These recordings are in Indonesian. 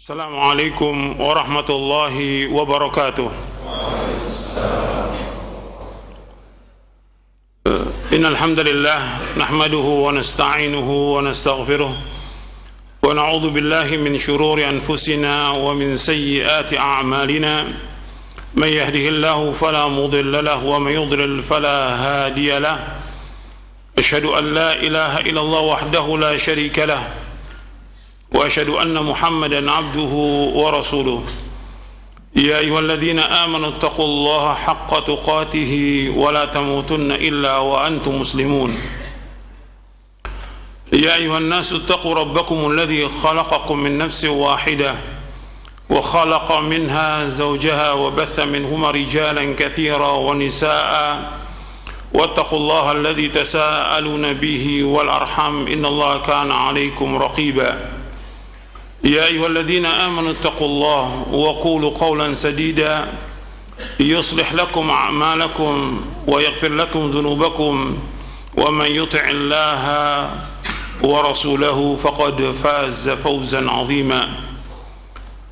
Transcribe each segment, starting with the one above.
Assalamualaikum warahmatullahi wabarakatuh. Innal hamdalillah nahmaduhu wa nasta'inuhu wa nastaghfiruh wa na'udzu billahi min shururi anfusina wa min sayyiati a'malina. Man yahdihillahu fala mudilla lahu wa man yudlil fala hadiya lahu. Asyhadu an la ilaha illallah wahdahu la syarika lahu وأشهد أن محمدا عبده ورسوله يا أيها الذين آمنوا اتقوا الله حق تقاته ولا تموتن إلا وأنتم مسلمون يا أيها الناس اتقوا ربكم الذي خلقكم من نفس واحدة وخلق منها زوجها وبث منهما رجالا كثيرا ونساء واتقوا الله الذي تساءلون به والأرحام إن الله كان عليكم رقيبا يا أيها الذين آمنوا اتقوا الله وقولوا قولا سديدا يصلح لكم أعمالكم ويغفر لكم ذنوبكم ومن يطع الله ورسوله فقد فاز فوزا عظيما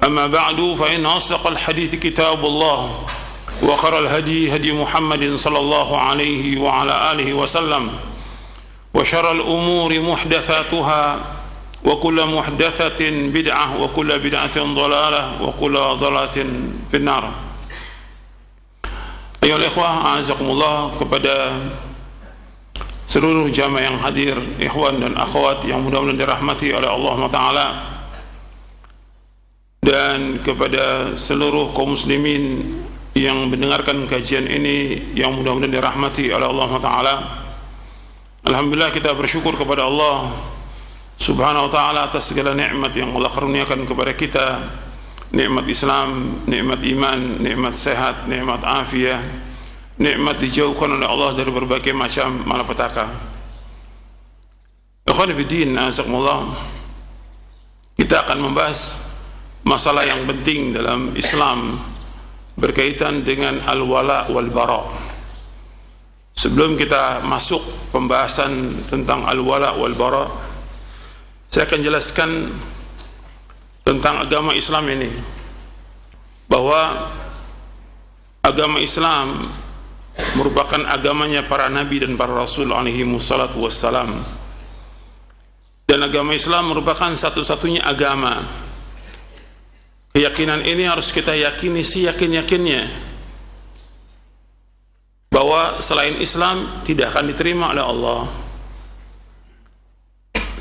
أما بعد فإن أصدق الحديث كتاب الله وخير الهدي هدي محمد صلى الله عليه وعلى آله وسلم وشر الأمور محدثاتها وكل محدثة بدعة وكل بدعة ضلالة وكل ضلالة في النار. Ayolah ikhwah, a'azakumullah, kepada seluruh jamaah yang hadir, ikhwan dan akhwat yang mudah-mudahan dirahmati oleh Allah Ta'ala, dan kepada seluruh kaum muslimin yang mendengarkan kajian ini yang mudah-mudahan dirahmati oleh Allah Ta'ala. Alhamdulillah, kita bersyukur kepada Allah Subhanahu wa ta'ala atas segala nikmat yang Allah karuniakan kepada kita, nikmat Islam, nikmat iman, nikmat sehat, nikmat afiah, nikmat dijauhkan oleh Allah dari berbagai macam malapetaka. Ikhwan fillah, azakumullah, kita akan membahas masalah yang penting dalam Islam berkaitan dengan al-wala wal bara. Sebelum kita masuk pembahasan tentang al-wala wal bara, saya akan jelaskan tentang agama Islam ini, bahwa agama Islam merupakan agamanya para nabi dan para rasul alaihi wassalatu wassalam, dan agama Islam merupakan satu-satunya agama. Keyakinan ini harus kita yakini seyakin-yakinnya, bahwa selain Islam tidak akan diterima oleh Allah.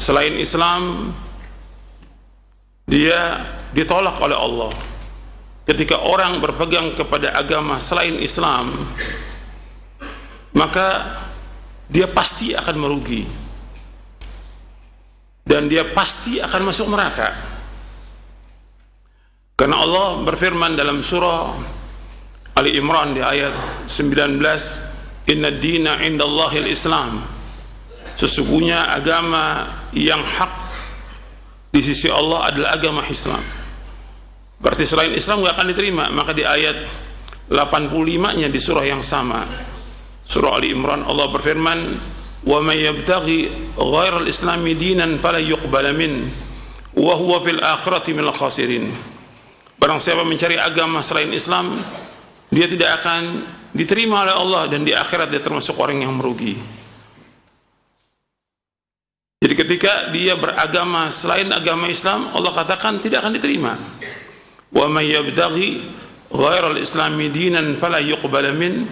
Selain Islam, dia ditolak oleh Allah. Ketika orang berpegang kepada agama selain Islam, maka dia pasti akan merugi, dan dia pasti akan masuk neraka. Karena Allah berfirman dalam surah Ali Imran di ayat 19, Inna dina indallahil Islam, sesungguhnya agama yang hak di sisi Allah adalah agama Islam. Berarti selain Islam gak akan diterima. Maka di ayat 85-nya di surah yang sama, surah Ali Imran, Allah berfirman, wa may yabtaghi ghairal islami dinan fala yuqbala min wa huwa fil akhirati minal khasirin. Barang siapa mencari agama selain Islam, dia tidak akan diterima oleh Allah, dan di akhirat dia termasuk orang yang merugi. Jadi ketika dia beragama selain agama Islam, Allah katakan tidak akan diterima. Wa may yabtaghi ghairal islami dinan fala yuqbala min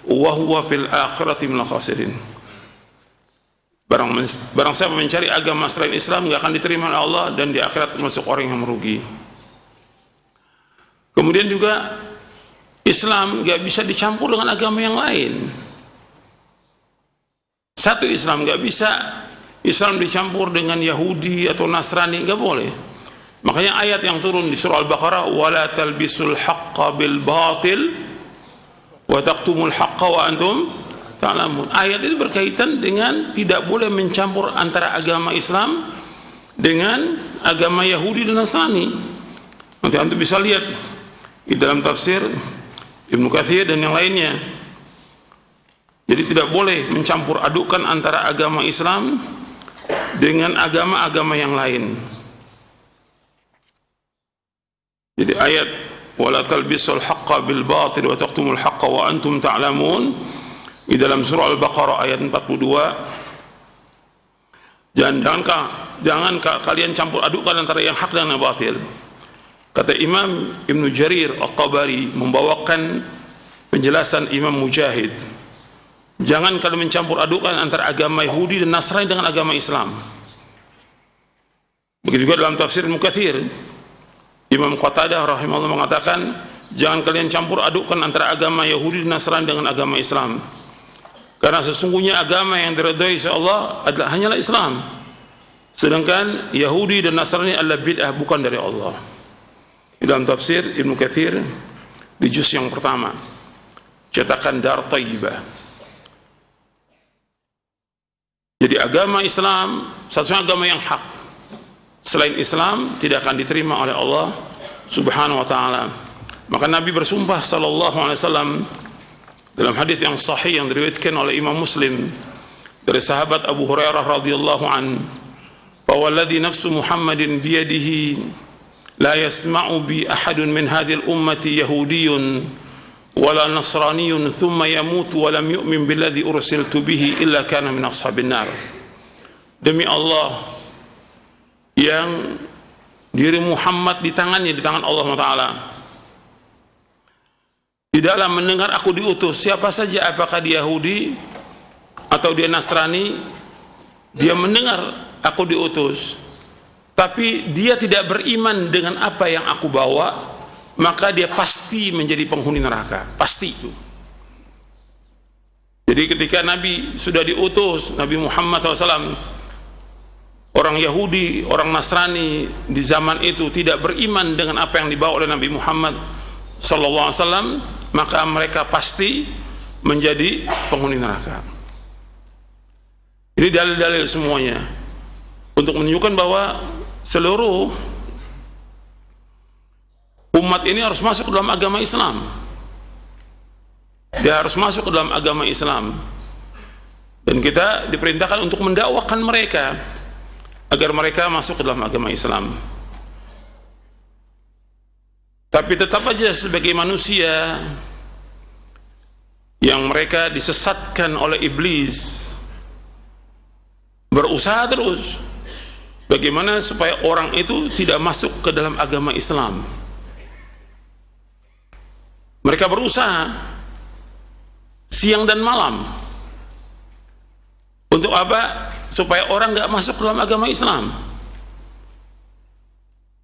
wa huwa fil akhirati minal khasirin. Barang siapa mencari agama selain Islam, enggak akan diterima oleh Allah, dan di akhirat termasuk orang yang merugi. Kemudian juga Islam enggak bisa dicampur dengan agama yang lain. Satu Islam, enggak bisa Islam dicampur dengan Yahudi atau Nasrani, enggak boleh. Makanya ayat yang turun di surah Al-Baqarah, wala talbisul haqqa bil batil wa taqtumul haqqa wa antum ta'lamun. Ayat ini berkaitan dengan tidak boleh mencampur antara agama Islam dengan agama Yahudi dan Nasrani. Nanti antum bisa lihat di dalam tafsir Ibnu Katsir dan yang lainnya. Jadi tidak boleh mencampur adukan antara agama Islam dengan agama-agama yang lain. Jadi ayat wala talbisul haqqo bil batil wa taqtumul haqqo wa antum ta'lamun di dalam surah Al-Baqarah ayat 42. Jangan kalian campur adukan antara yang hak dan yang batil. Kata Imam Ibn Jarir At-Tabari membawakan penjelasan Imam Mujahid, jangan kalian mencampur adukan antara agama Yahudi dan Nasrani dengan agama Islam. Begitu juga dalam tafsir Ibnu Katsir, Imam Qatadah rahimahullah mengatakan, jangan kalian campur adukan antara agama Yahudi dan Nasrani dengan agama Islam, karena sesungguhnya agama yang diridhai oleh Allah adalah hanyalah Islam, sedangkan Yahudi dan Nasrani adalah bid'ah, bukan dari Allah. Dalam tafsir Ibnu Katsir di juz yang pertama, cetakan Dar Thayyibah. Jadi agama Islam satu-satunya agama yang hak. Selain Islam tidak akan diterima oleh Allah Subhanahu wa taala. Maka Nabi bersumpah sallallahu alaihi wasallam dalam hadis yang sahih yang diriwayatkan oleh Imam Muslim dari sahabat Abu Hurairah radhiyallahu an, "Fa walladhi nafsu Muhammadin biyadihi la yasma'u bi ahadun min hadhihi al-ummati yahudiyyun wala nasraniyyun thumma yamutu wa lam yu'min billadhi ursiltu bihi illa kana min ashabin nar." Demi Allah yang diri Muhammad di tangannya, di tangan Allah Taala, tidaklah mendengar aku diutus siapa saja, apakah dia Yahudi atau dia Nasrani, dia mendengar aku diutus tapi dia tidak beriman dengan apa yang aku bawa, maka dia pasti menjadi penghuni neraka, pasti itu. Jadi ketika Nabi sudah diutus, Nabi Muhammad SAW, orang Yahudi, orang Nasrani di zaman itu tidak beriman dengan apa yang dibawa oleh Nabi Muhammad SAW, maka mereka pasti menjadi penghuni neraka. Ini dalil-dalil semuanya untuk menunjukkan bahwa seluruh umat ini harus masuk ke dalam agama Islam. Dia harus masuk ke dalam agama Islam, dan kita diperintahkan untuk mendakwakan mereka agar mereka masuk ke dalam agama Islam. Tapi tetap aja sebagai manusia yang mereka disesatkan oleh iblis, berusaha terus bagaimana supaya orang itu tidak masuk ke dalam agama Islam. Mereka berusaha siang dan malam untuk apa? Supaya orang nggak masuk ke dalam agama Islam.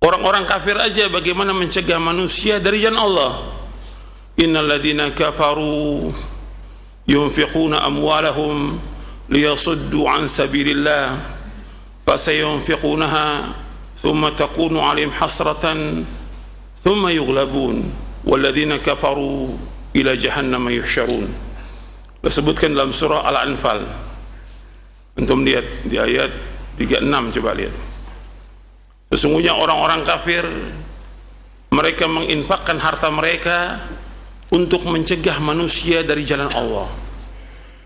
Orang-orang kafir aja bagaimana mencegah manusia dari jalan Allah. Innal ladzina kafaru yunfiquna amwalahum liyasuddu an sabilillah fasayunfiqunaha thumma takunu 'alaihim hasratan thumma yughlabun walladzina kafaru ila jahannam yuhsyarun. Disebutkan dalam surah Al-Anfal. Antum lihat di ayat 36, coba lihat. Sesungguhnya orang-orang kafir mereka menginfakkan harta mereka untuk mencegah manusia dari jalan Allah.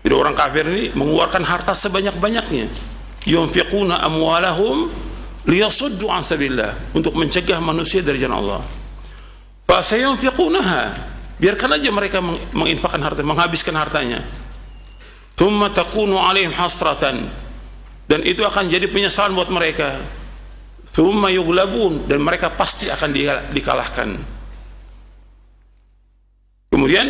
Jadi orang kafir ini mengeluarkan harta sebanyak-banyaknya. Yunfiquna amwalahum liyasuddu an sabilillah, untuk mencegah manusia dari jalan Allah. Fa sayunfiqunaha, biarkan aja mereka menginfakkan harta, menghabiskan hartanya. Thumma takunu 'alaihim hasratan, dan itu akan jadi penyesalan buat mereka. Thumma yughlabun, dan mereka pasti akan dikalahkan. Kemudian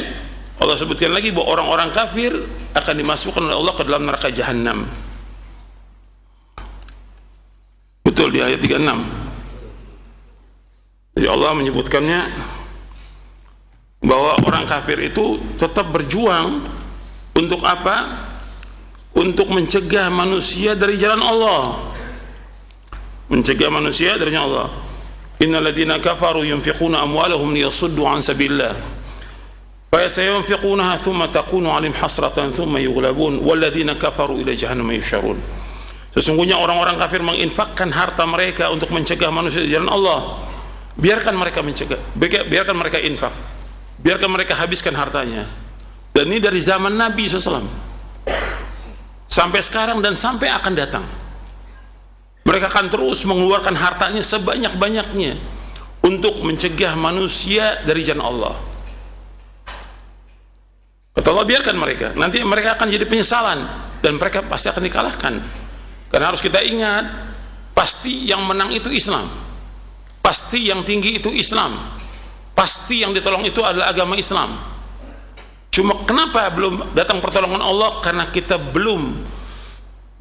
Allah sebutkan lagi bahwa orang-orang kafir akan dimasukkan oleh Allah ke dalam neraka jahanam. Betul di ayat 36. Jadi Allah menyebutkannya bahwa orang kafir itu tetap berjuang untuk apa? Untuk mencegah manusia dari jalan Allah. Mencegah manusia dari jalan Allah. Innal ladzina kafaru yunfiquna amwalahum liyasuddu an sabilillah fasayunfiqunaha thumma takunu 'alaihim hasratan thumma yughlabun walladzina kafaru ila jahannam yuhsyarun. Sesungguhnya orang-orang kafir menginfakkan harta mereka untuk mencegah manusia dari jalan Allah. Biarkan mereka mencegah, biarkan mereka infak, biarkan mereka habiskan hartanya. Dan ini dari zaman Nabi SAW sampai sekarang dan sampai akan datang. Mereka akan terus mengeluarkan hartanya sebanyak-banyaknya untuk mencegah manusia dari jalan Allah. Kata Allah, biarkan mereka, nanti mereka akan jadi penyesalan dan mereka pasti akan dikalahkan. Karena harus kita ingat, pasti yang menang itu Islam, pasti yang tinggi itu Islam, pasti yang ditolong itu adalah agama Islam. Cuma kenapa belum datang pertolongan Allah? Karena kita belum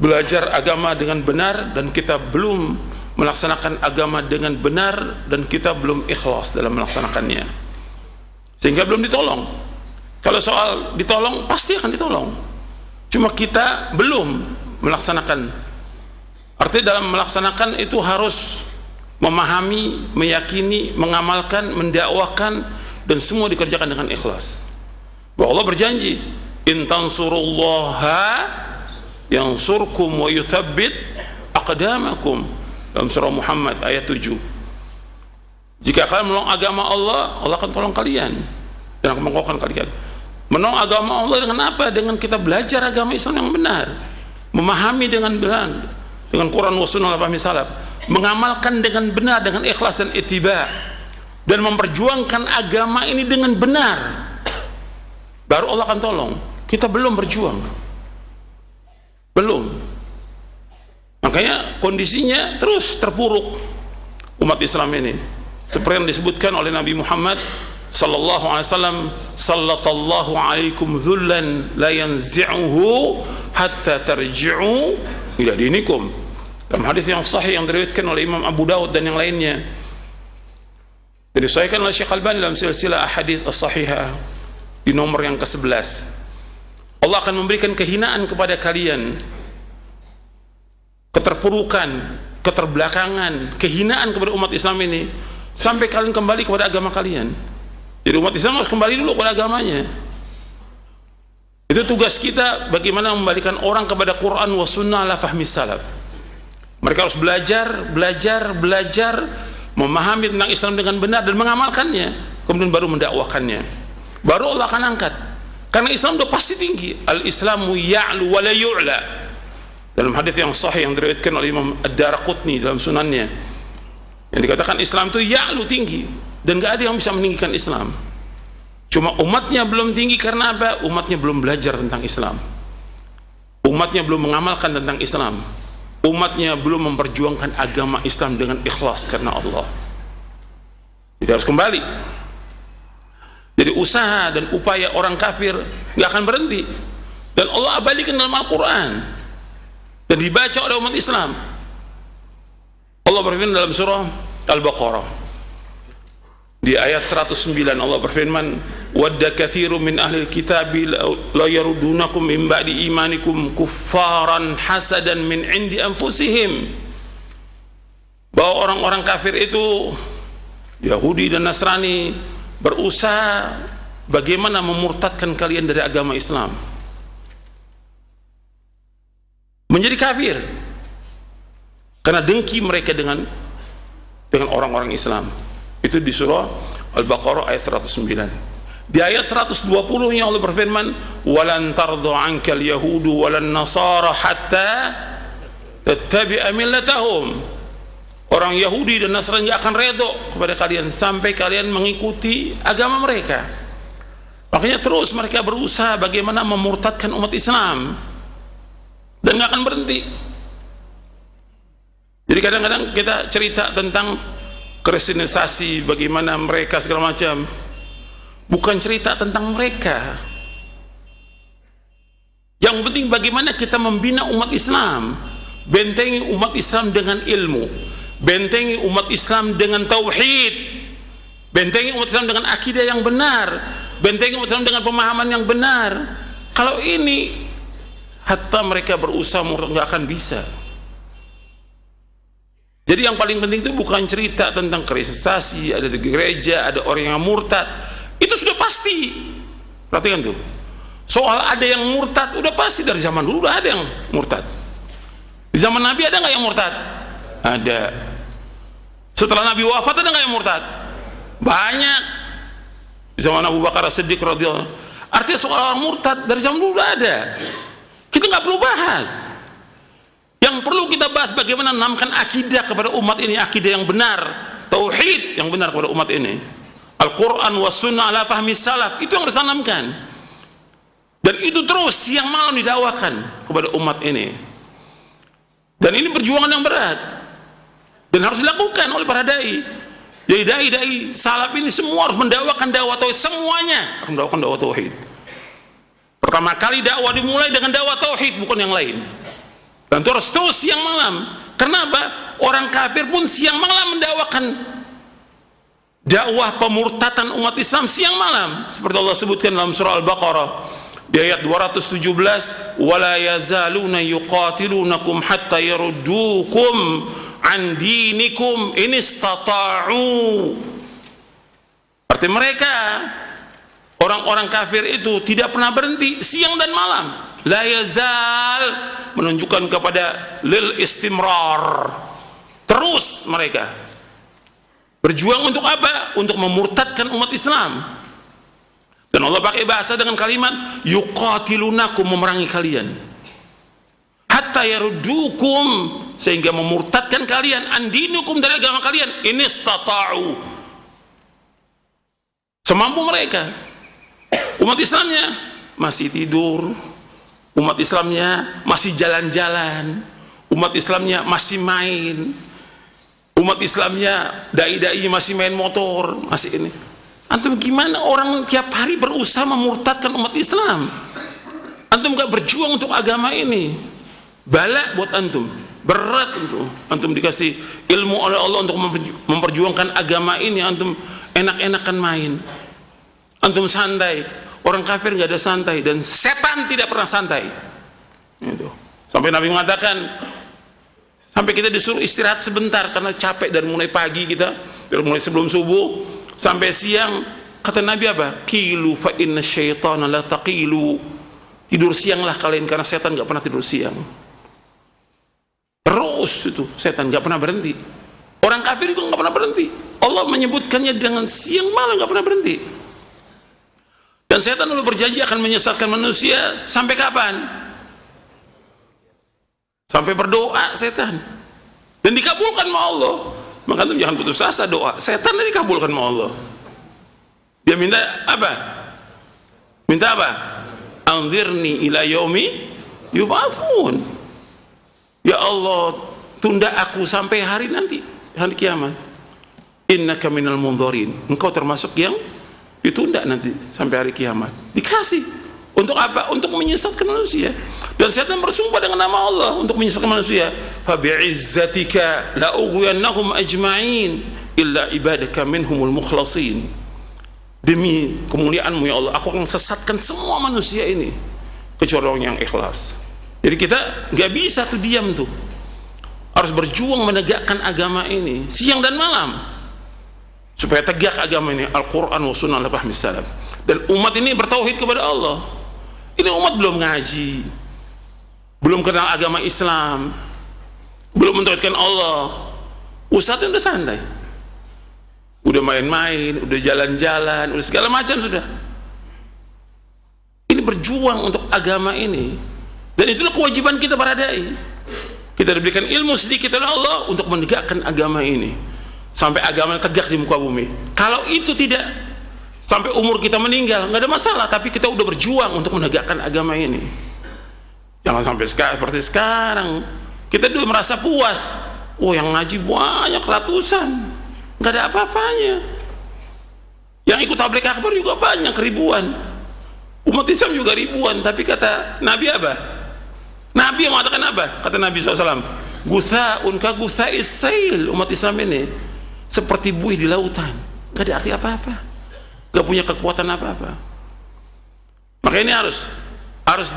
belajar agama dengan benar, dan kita belum melaksanakan agama dengan benar, dan kita belum ikhlas dalam melaksanakannya, sehingga belum ditolong. Kalau soal ditolong, pasti akan ditolong, cuma kita belum melaksanakan. Artinya dalam melaksanakan itu harus memahami, meyakini, mengamalkan, mendakwakan, dan semua dikerjakan dengan ikhlas. Bahwa Allah berjanji, in tansurullaha yansurkum wa yuthabbit aqdamakum, dalam surah Muhammad ayat 7. Jika kalian menolong agama Allah, Allah akan tolong kalian dan akan mengokohkan kalian. Menolong agama Allah dengan apa? Dengan kita belajar agama Islam yang benar, memahami dengan benar, dengan Quran wa sunnah al fahmi salaf, mengamalkan dengan benar, dengan ikhlas dan ittiba, dan memperjuangkan agama ini dengan benar, baru Allah akan tolong. Kita belum berjuang, belum. Makanya kondisinya terus terpuruk umat Islam ini, seperti yang disebutkan oleh Nabi Muhammad sallallahu alaihi wasallam, sallallahu alaikum dhullan la yanzi'uhu hatta tarji'u ila dinikum. Dalam hadis yang sahih yang diriwayatkan oleh Imam Abu Daud dan yang lainnya, disahihkan oleh Syekh Albani dalam silsilah ahadits as-sahihah di nomor yang ke-11. Allah akan memberikan kehinaan kepada kalian, keterpurukan, keterbelakangan, kehinaan kepada umat Islam ini, sampai kalian kembali kepada agama kalian. Jadi umat Islam harus kembali dulu kepada agamanya. Itu tugas kita, bagaimana membalikan orang kepada Quran wa sunnah ala fahmi salaf. Mereka harus belajar, memahami tentang Islam dengan benar dan mengamalkannya, kemudian baru mendakwakannya. Baru Allah akan angkat. Karena Islam sudah pasti tinggi. Al-Islamu ya'lu wa la yu'la. Dalam hadis yang sahih yang diriwayatkan oleh Imam Ad-Daraqutni dalam sunannya, yang dikatakan Islam itu ya'lu, tinggi, dan gak ada yang bisa meninggikan Islam. Cuma umatnya belum tinggi karena apa? Umatnya belum belajar tentang Islam, umatnya belum mengamalkan tentang Islam, umatnya belum memperjuangkan agama Islam dengan ikhlas karena Allah. Jadi harus kembali. Jadi usaha dan upaya orang kafir gak akan berhenti, dan Allah abadikan dalam Al-Quran dan dibaca oleh umat Islam. Allah berfirman dalam surah Al-Baqarah di ayat 109, Allah berfirman, wadda katsirun min ahlil kitabi la yarudunakum min ba'di imanikum kuffaran hasadan min indi anfusihim. Bahwa orang-orang kafir itu, Yahudi dan Nasrani, berusaha bagaimana memurtadkan kalian dari agama Islam, menjadi kafir, karena dengki mereka dengan orang-orang Islam. Itu di surah Al-Baqarah ayat 109. Di ayat 120 nya Allah berfirman, walan tardu ankal yahudu walan nasara hatta tattabi'a millatahum. Orang Yahudi dan Nasrani akan redho kepada kalian sampai kalian mengikuti agama mereka. Makanya terus mereka berusaha bagaimana memurtadkan umat Islam, dan gak akan berhenti. Jadi kadang-kadang kita cerita tentang kristenisasi, bagaimana mereka segala macam, bukan cerita tentang mereka. Yang penting bagaimana kita membina umat Islam, bentengi umat Islam dengan ilmu, bentengi umat Islam dengan tauhid, bentengi umat Islam dengan akidah yang benar, bentengi umat Islam dengan pemahaman yang benar. Kalau ini hatta mereka berusaha nggak akan bisa. Jadi yang paling penting itu bukan cerita tentang kristenisasi, ada di gereja, ada orang yang murtad. Itu sudah pasti. Perhatikan tuh. Soal ada yang murtad, udah pasti dari zaman dulu udah ada yang murtad. Di zaman Nabi ada nggak yang murtad? Ada. Setelah Nabi wafat ada nggak yang murtad? Banyak. Di zaman Abu Bakar As-Siddiq radhiyallahu anhu. Artinya soal orang murtad dari zaman dulu udah ada. Kita nggak perlu bahas. Yang perlu kita bahas bagaimana menanamkan akidah kepada umat ini, akidah yang benar, tauhid yang benar kepada umat ini. Al-Quran wa sunnah ala fahmi salaf, itu yang ditanamkan. Dan itu terus siang malam didakwakan kepada umat ini. Dan ini perjuangan yang berat dan harus dilakukan oleh para dai. Jadi dai-dai salaf ini semua harus mendakwakan dakwah tauhid, semuanya harus mendakwakan dakwah tauhid. Pertama kali dakwah dimulai dengan dakwah tauhid, bukan yang lain. Dan terus siang malam. Kenapa? Orang kafir pun siang malam mendakwakan dakwah pemurtatan umat Islam siang malam. Seperti Allah sebutkan dalam surah Al-Baqarah di ayat 217, wala yazaluna yuqatilunakum hatta yaruddukum an dinikum in istata'u. Arti mereka, orang-orang kafir itu tidak pernah berhenti siang dan malam. La yazal menunjukkan kepada lil istimrar, terus mereka berjuang untuk apa? Untuk memurtadkan umat Islam. Dan Allah pakai bahasa dengan kalimat yuqatilunakum, memerangi kalian, hatta yaruddukum, sehingga memurtadkan kalian, andinukum, dari agama kalian, ini istata'u, semampu mereka. Umat Islamnya masih tidur, umat Islamnya masih jalan-jalan, umat Islamnya masih main, umat Islamnya dai-dai masih main motor, masih ini. Antum gimana orang tiap hari berusaha memurtadkan umat Islam? Antum gak berjuang untuk agama ini? Bala buat antum, berat untuk antum dikasih ilmu oleh Allah untuk memperjuangkan agama ini. Antum enak-enakan main, antum santai. Orang kafir gak ada santai, dan setan tidak pernah santai. Itu. Sampai Nabi mengatakan, sampai kita disuruh istirahat sebentar karena capek dari mulai pagi kita, dari mulai sebelum subuh sampai siang. Kata Nabi apa? Qilu fa inna syaitana la taqilu. Tidur sianglah kalian, karena setan gak pernah tidur siang. Terus itu setan gak pernah berhenti. Orang kafir juga gak pernah berhenti. Allah menyebutkannya dengan siang malam gak pernah berhenti. Dan setan udah berjanji akan menyesatkan manusia sampai kapan? Sampai berdoa setan, dan dikabulkan sama Allah. Maka antum jangan putus asa doa. Setan dikabulkan sama Allah. Dia minta apa? Minta apa? Anzirni ila yaumi yub'atsun. Ya Allah, tunda aku sampai hari nanti, hari kiamat. Innaka minal mundzirin. Engkau termasuk yang ditunda nanti sampai hari kiamat. Dikasih. Untuk apa? Untuk menyesatkan manusia. Dan setan bersumpah dengan nama Allah untuk menyesatkan manusia. Fa bi'izzatika la ughwiyannahum ajma'in illa ibadaka minhumul mukhlasin. Demi kemuliaanmu ya Allah, aku akan sesatkan semua manusia ini kecuali orang yang ikhlas. Jadi kita nggak bisa tuh diam tuh, harus berjuang menegakkan agama ini siang dan malam supaya tegak agama ini, Al-Quran wa sunnah ala fahmi salaf. Dan umat ini bertauhid kepada Allah. Ini umat belum ngaji, belum kenal agama Islam, belum mentauhidkan Allah. Ustadznya udah santai, udah main-main, udah jalan-jalan, udah segala macam sudah. Ini berjuang untuk agama ini, dan itulah kewajiban kita para dai. Kita diberikan ilmu sedikit oleh Allah untuk menegakkan agama ini sampai agama tegak di muka bumi. Kalau itu tidak, sampai umur kita meninggal nggak ada masalah, tapi kita udah berjuang untuk menegakkan agama ini. Jangan sampai seperti sekarang kita dulu merasa puas, oh yang ngaji banyak ratusan, nggak ada apa-apanya. Yang ikut tabligh akbar juga banyak, ribuan. Umat Islam juga ribuan, tapi kata Nabi apa? Nabi yang mengatakan apa? Kata Nabi SAW, gutha'un ka gutha'is sail. Umat Islam ini seperti buih di lautan, nggak ada arti apa-apa, gak punya kekuatan apa-apa. Maka ini harus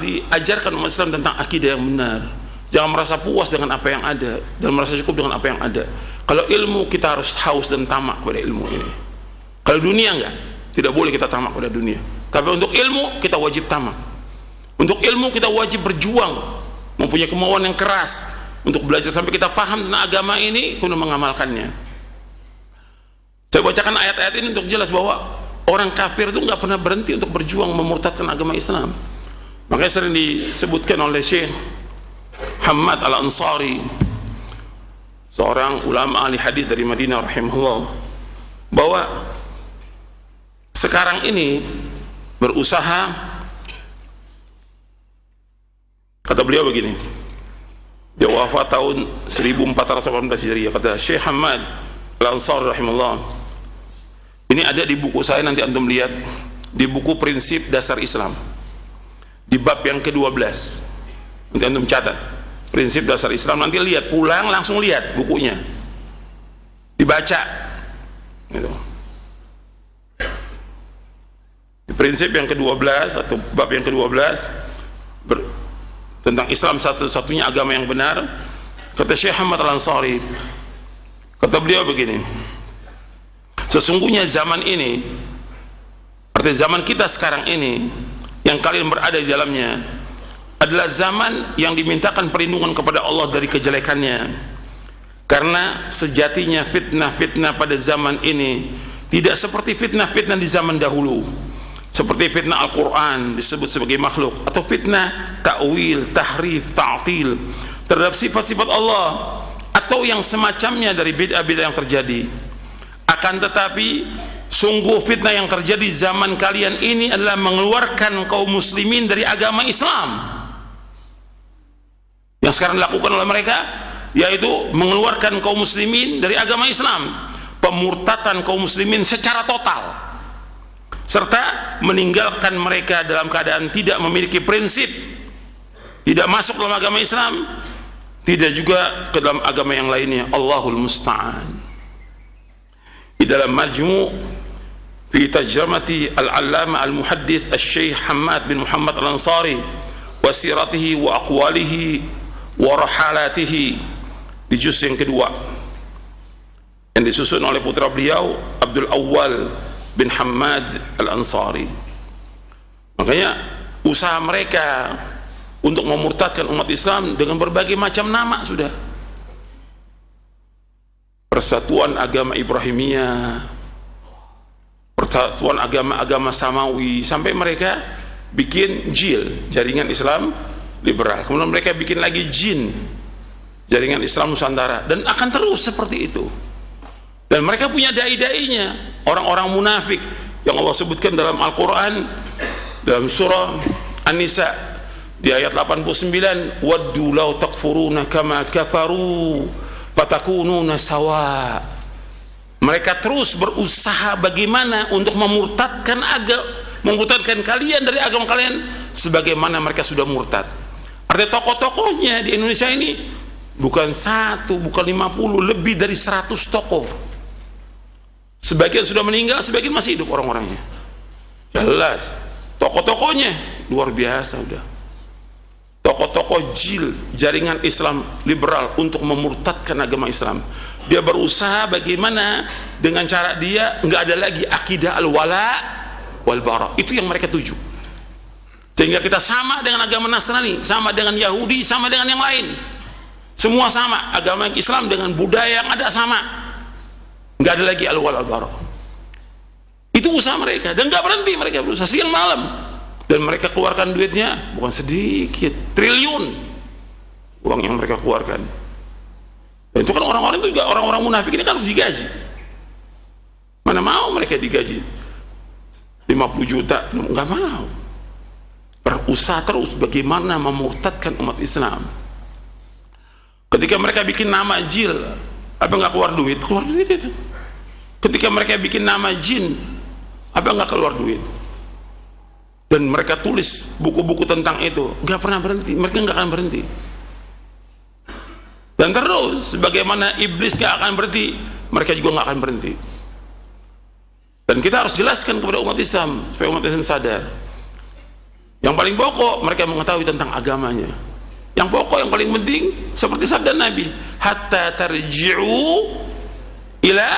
diajarkan umat Islam tentang akidah yang benar. Jangan merasa puas dengan apa yang ada dan merasa cukup dengan apa yang ada. Kalau ilmu, kita harus haus dan tamak pada ilmu ini. Kalau dunia enggak, tidak boleh kita tamak pada dunia. Tapi untuk ilmu kita wajib tamak. Untuk ilmu kita wajib berjuang, mempunyai kemauan yang keras untuk belajar sampai kita paham tentang agama ini, kemudian mengamalkannya. Saya bacakan ayat-ayat ini untuk jelas bahwa orang kafir itu nggak pernah berhenti untuk berjuang memurtadkan agama Islam. Makanya sering disebutkan oleh Syekh Hamad Al-Ansari seorang ulama ahli hadis dari Madinah rahimahullah, bahwa sekarang ini berusaha, kata beliau begini, dia wafat tahun 1418 Hijriah, kata Syekh Hamad Al-Ansari rahimahullah, ini ada di buku saya, nanti antum lihat di buku Prinsip Dasar Islam di bab yang ke-12, nanti antum catat Prinsip Dasar Islam, nanti lihat, pulang langsung lihat bukunya, dibaca gitu. Prinsip yang ke-12 atau bab yang ke-12 tentang Islam satu-satunya agama yang benar, kata Syekh Hamad Al-Ansari, kata beliau begini, sesungguhnya zaman ini, arti zaman kita sekarang ini yang kalian berada di dalamnya adalah zaman yang dimintakan perlindungan kepada Allah dari kejelekannya, karena sejatinya fitnah-fitnah pada zaman ini tidak seperti fitnah-fitnah di zaman dahulu, seperti fitnah Al-Quran disebut sebagai makhluk, atau fitnah ta'wil, tahrif, ta'til terhadap sifat-sifat Allah, atau yang semacamnya dari bid'ah-bid'ah yang terjadi. Akan tetapi sungguh fitnah yang terjadi zaman kalian ini adalah mengeluarkan kaum muslimin dari agama Islam. Yang sekarang dilakukan oleh mereka yaitu mengeluarkan kaum muslimin dari agama Islam, pemurtatan kaum muslimin secara total, serta meninggalkan mereka dalam keadaan tidak memiliki prinsip, tidak masuk dalam agama Islam, tidak juga ke dalam agama yang lainnya. Allahul Musta'an. Di dalam Majmu' fi Tarjamati Al-Allama Al-Muhaddits Al-Syekh Hamad bin Muhammad Al-Ansari wa siratihi wa aqwalihi wa rahalatihi, di juz yang kedua yang disusun oleh putra beliau Abdul Awwal bin Hamad Al-Ansari. Makanya usaha mereka untuk memurtadkan umat Islam dengan berbagai macam nama sudah. Persatuan Agama Ibrahimiyah, persatuan agama-agama Samawi, sampai mereka bikin JIL, Jaringan Islam Liberal. Kemudian mereka bikin lagi JIN, Jaringan Islam Nusantara, dan akan terus seperti itu. Dan mereka punya dai-dainya, orang-orang munafik yang Allah sebutkan dalam Al-Quran, dalam surah An-Nisa di ayat 89, waddu law takfuruna kama kafaru fatakununa sawa. Mereka terus berusaha bagaimana untuk memurtadkan kalian dari agama kalian sebagaimana mereka sudah murtad. Artinya tokoh-tokohnya di Indonesia ini bukan 1, bukan 50, lebih dari 100 tokoh. Sebagian sudah meninggal, sebagian masih hidup orang-orangnya. Jelas tokoh-tokohnya luar biasa udah. Tokoh-tokoh JIL, Jaringan Islam Liberal, untuk memurtadkan agama Islam. Dia berusaha bagaimana dengan cara dia nggak ada lagi akidah al-wala wal bara. Itu yang mereka tuju. Sehingga kita sama dengan agama Nasrani, sama dengan Yahudi, sama dengan yang lain. Semua sama, agama Islam dengan budaya yang ada sama. Nggak ada lagi al-wala wal bara. Itu usaha mereka, dan nggak berhenti mereka berusaha siang malam. Dan mereka keluarkan duitnya bukan sedikit, triliun uang yang mereka keluarkan. Dan itu kan orang-orang itu juga, orang-orang munafik ini kan harus digaji. Mana mau mereka digaji 50 juta, nggak mau. Berusaha terus bagaimana memurtadkan umat Islam. Ketika mereka bikin nama JIL, apa nggak keluar duit? Keluar duit itu. Ketika mereka bikin nama JIN, apa nggak keluar duit? Dan mereka tulis buku-buku tentang itu, nggak pernah berhenti. Mereka nggak akan berhenti. Dan terus, sebagaimana iblis nggak akan berhenti, mereka juga nggak akan berhenti. Dan kita harus jelaskan kepada umat Islam supaya umat Islam sadar. Yang paling pokok mereka mengetahui tentang agamanya. Yang pokok, yang paling penting, seperti sabda Nabi, hatta tarji'u ila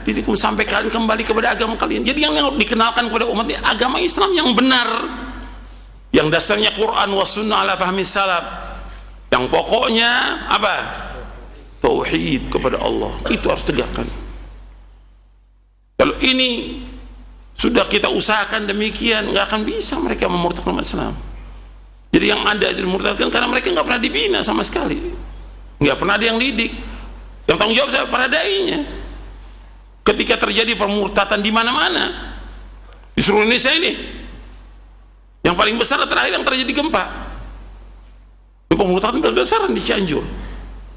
dirikum, sampai kalian kembali kepada agama kalian. Jadi yang dikenalkan kepada umat ini agama Islam yang benar, yang dasarnya Quran wa sunnah ala fahmi salaf, yang pokoknya apa? Tauhid kepada Allah. Itu harus tegakkan. Kalau ini sudah kita usahakan demikian, nggak akan bisa mereka memurtadkan umat Islam. Jadi yang ada dimurtadkan karena mereka nggak pernah dibina sama sekali, nggak pernah ada yang didik. Yang tanggung jawab siapa? Para dai-nya. Ketika terjadi permurtatan di mana-mana di seluruh Indonesia ini, yang paling besar terakhir yang terjadi gempa, pemurtatan besar di Cianjur,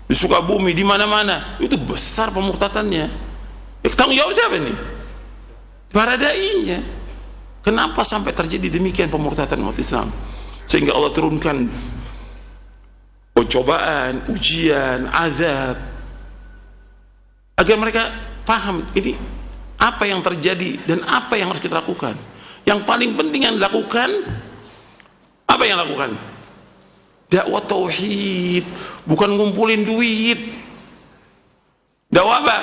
di Sukabumi, di mana-mana itu besar pemurtatannya. Tanggung jawab siapa ini? Para dai-nya. Kenapa sampai terjadi demikian pemurtatan umat Islam? Sehingga Allah turunkan cobaan, ujian, azab, agar mereka paham ini apa yang terjadi dan apa yang harus kita lakukan. Yang paling penting yang dilakukan, apa yang lakukan? Dakwah tauhid, bukan ngumpulin duit. Dakwah apa?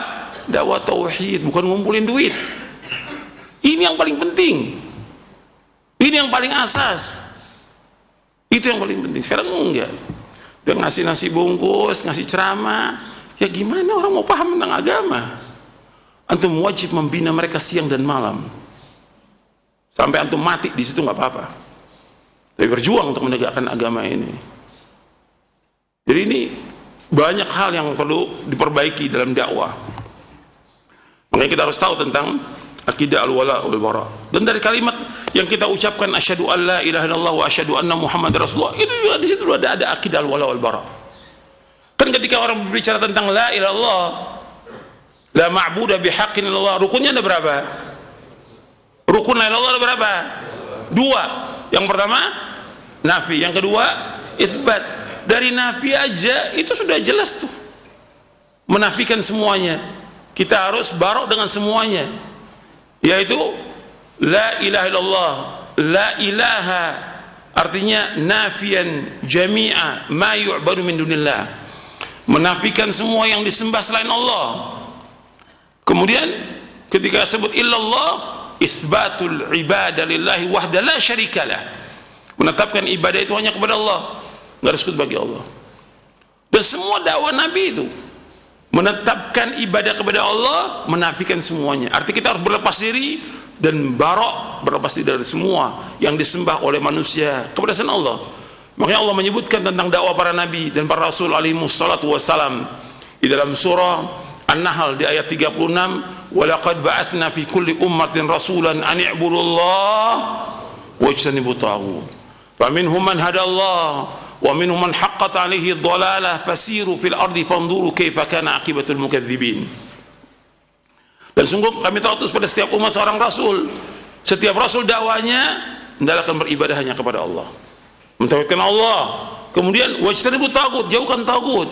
Dakwah tauhid, bukan ngumpulin duit. Ini yang paling penting. Ini yang paling asas. Itu yang paling penting. Sekarang enggak. Dia ngasih nasi bungkus, ngasih ceramah. Ya gimana orang mau paham tentang agama? Antum wajib membina mereka siang dan malam. Sampai antum mati di situ nggak apa-apa. Tapi berjuang untuk menegakkan agama ini. Jadi ini banyak hal yang perlu diperbaiki dalam dakwah. Makanya kita harus tahu tentang akidah al-wala wal bara. Dan dari kalimat yang kita ucapkan asyhadu an la ilaha illallah wa asyhadu anna muhammad rasulullah, itu juga di situ ada akidah al-wala wal bara. Kan ketika orang berbicara tentang la ilaha illallah, la ma'budu bihaqqin illallah, rukunnya ada berapa? Rukun la ilaha illallah ada berapa? Dua. Yang pertama nafi, yang kedua itsbat. Dari nafi aja itu sudah jelas tuh, menafikan semuanya. Kita harus barok dengan semuanya, yaitu la ilaha illallah. La ilaha artinya nafian jami'a ma yu'badu min dunillah, menafikan semua yang disembah selain Allah. Kemudian ketika sebut illallah, isbatul ibadah lillahi wahda la syarikalah, menetapkan ibadah itu hanya kepada Allah, nggak ada sekutu bagi Allah. Dan semua dakwah Nabi itu menetapkan ibadah kepada Allah, menafikan semuanya. Artinya kita harus berlepas diri dan barok, berlepas diri dari semua yang disembah oleh manusia kepada selain Allah. Makanya Allah menyebutkan tentang dakwah para nabi dan para rasul alaihi wassalatu wassalam di dalam surah An-Nahl di ayat 36, wa laqad ba'atsna fi kulli ummatin rasulan an i'budullaha wajtanibut taghut faminhum man hadallah wa minhum man haqqat alaihi dhalalah fasiru fil ardi fanzuru kaifa kana aqibatul mukadzibin. Dan sungguh kami tautus pada setiap umat seorang rasul. Setiap rasul dakwanya hendaklah beribadah hanya kepada Allah, mentauhidkan Allah. Kemudian wajtanibut taghut, jauhkan taghut.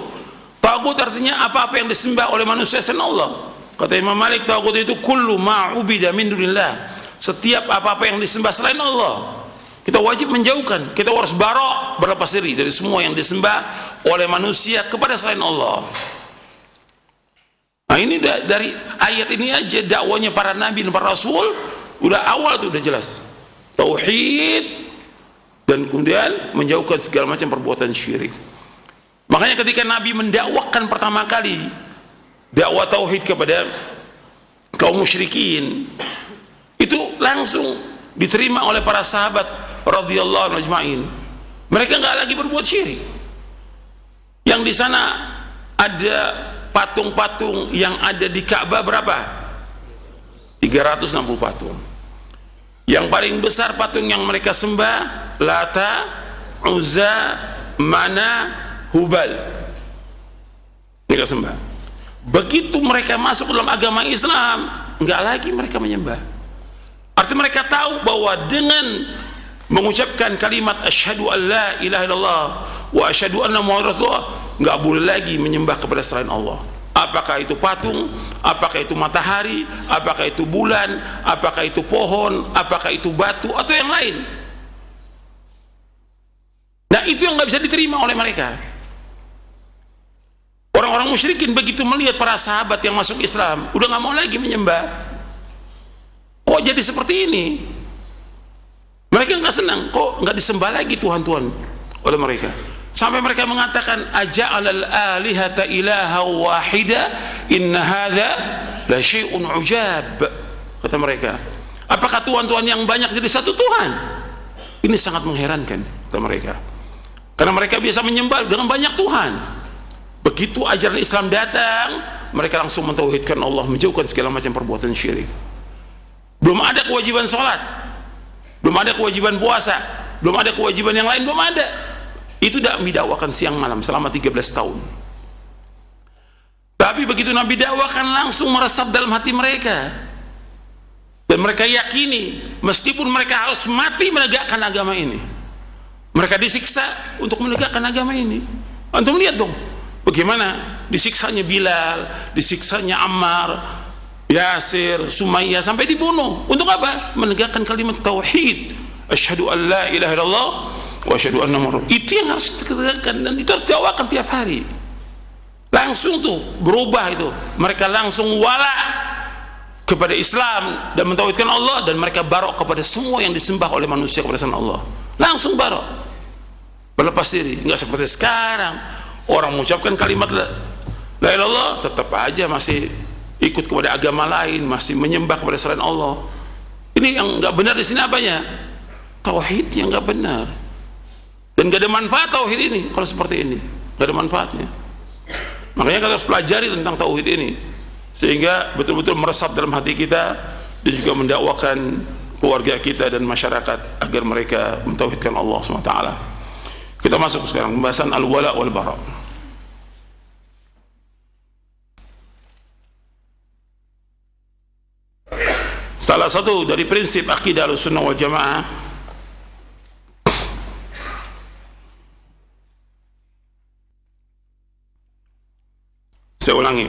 Taghut artinya apa-apa yang disembah oleh manusia selain Allah. Kata Imam Malik, taghut itu kullu ma ubida min dunillah, setiap apa-apa yang disembah selain Allah kita wajib menjauhkan. Kita harus barok, berlepas diri dari semua yang disembah oleh manusia kepada selain Allah. Nah ini dari ayat ini aja dakwanya para nabi dan para rasul udah awal tuh udah jelas tauhid, dan kemudian menjauhkan segala macam perbuatan syirik. Makanya ketika Nabi mendakwakan pertama kali dakwah tauhid kepada kaum musyrikin, itu langsung diterima oleh para sahabat radhiyallahu anhum ajma'in. Mereka nggak lagi berbuat syirik. Yang di sana ada patung-patung yang ada di Ka'bah berapa? 360 patung. Yang paling besar patung yang mereka sembah Lata, Uzza, Mana, Hubal. Mereka sembah. Begitu mereka masuk dalam agama Islam, nggak lagi mereka menyembah. Artinya mereka tahu bahwa dengan mengucapkan kalimat asyhadu an la ilaha illallah wa asyhadu anna muhammadar rasulullah, nggak boleh lagi menyembah kepada selain Allah. Apakah itu patung, apakah itu matahari, apakah itu bulan, apakah itu pohon, apakah itu batu atau yang lain. Nah itu yang nggak bisa diterima oleh mereka. Orang-orang musyrikin begitu melihat para sahabat yang masuk Islam, udah nggak mau lagi menyembah. Kok jadi seperti ini? Mereka nggak senang, kok nggak disembah lagi Tuhan-Tuhan oleh mereka. Sampai mereka mengatakan, aja'alal alihata ilaha wahida inna hadza la syai'un ujab. Kata mereka, apakah Tuhan-Tuhan yang banyak jadi satu Tuhan? Ini sangat mengherankan, kata mereka. Karena mereka biasa menyembah dengan banyak Tuhan. Begitu ajaran Islam datang, mereka langsung mentauhidkan Allah, menjauhkan segala macam perbuatan syirik. Belum ada kewajiban sholat, belum ada kewajiban puasa, belum ada kewajiban yang lain, belum ada. Itu dah didakwakan siang malam selama 13 tahun. Tapi begitu Nabi dakwakan, langsung meresap dalam hati mereka, dan mereka yakini meskipun mereka harus mati menegakkan agama ini, mereka disiksa untuk menegakkan agama ini. Antum lihat dong bagaimana disiksanya Bilal, disiksanya Ammar, Yasir, Sumayyah, sampai dibunuh. Untuk apa? Menegakkan kalimat tauhid, asyhadu an la ilaha illallah wa asyhadu anna muhammadar. Itu yang harus ditegakkan, dan itu harus dakwakan tiap hari. Langsung tuh berubah itu, mereka langsung wala kepada Islam dan mentauhidkan Allah, dan mereka barok kepada semua yang disembah oleh manusia kepada selain Allah. Langsung barok, berlepas diri. Enggak seperti sekarang, orang mengucapkan kalimat la ilaha illallah tetap aja masih ikut kepada agama lain, masih menyembah kepada selain Allah. Ini yang enggak benar di sini apanya? Tauhidnya enggak benar. Dan enggak ada manfaat tauhid ini kalau seperti ini. Enggak ada manfaatnya. Makanya kita harus pelajari tentang tauhid ini, sehingga betul-betul meresap dalam hati kita, dan juga mendakwakan keluarga kita dan masyarakat agar mereka mentauhidkan Allah SWT. Kita masuk sekarang pembahasan al-wala wal bara. Salah satu dari prinsip akidah Ahlussunnah wal Jamaah saya ulangi,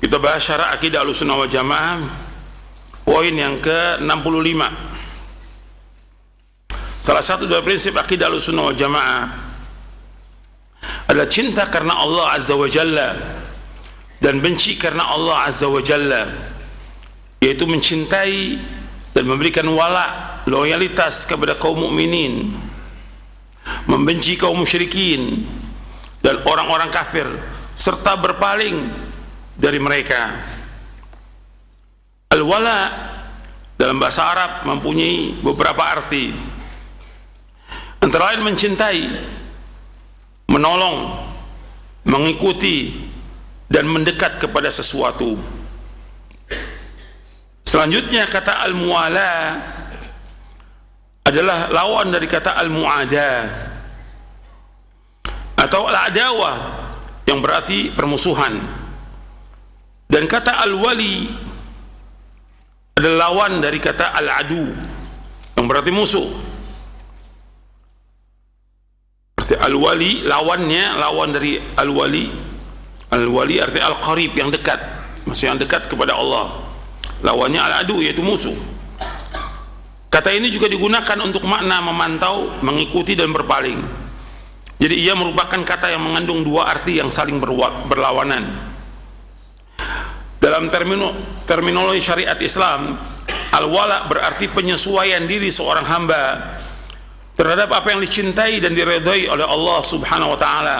kita bahas syarah akidah Ahlussunnah wal Jamaah, poin yang ke-65. Salah satu dari prinsip akidah Ahlussunnah wal Jamaah adalah cinta karena Allah Azza wa Jalla dan benci karena Allah Azza wa Jalla, yaitu mencintai dan memberikan wala, loyalitas kepada kaum mukminin, membenci kaum musyrikin dan orang-orang kafir, serta berpaling dari mereka. Al-wala dalam bahasa Arab mempunyai beberapa arti, antara lain mencintai, menolong, mengikuti, dan mendekat kepada sesuatu. Selanjutnya kata al-muwala adalah lawan dari kata al-mu'adah atau al-adawah, yang berarti permusuhan. Dan kata al-wali adalah lawan dari kata al-adu, yang berarti musuh. Berarti al-wali lawannya, lawan dari al-wali. Al-wali arti al-qarib, yang dekat, maksudnya yang dekat kepada Allah. Lawannya al-adu, yaitu musuh. Kata ini juga digunakan untuk makna memantau, mengikuti, dan berpaling. Jadi ia merupakan kata yang mengandung dua arti yang saling berlawanan. Dalam terminologi syariat Islam, al-wala berarti penyesuaian diri seorang hamba terhadap apa yang dicintai dan diridhai oleh Allah Subhanahu wa taala,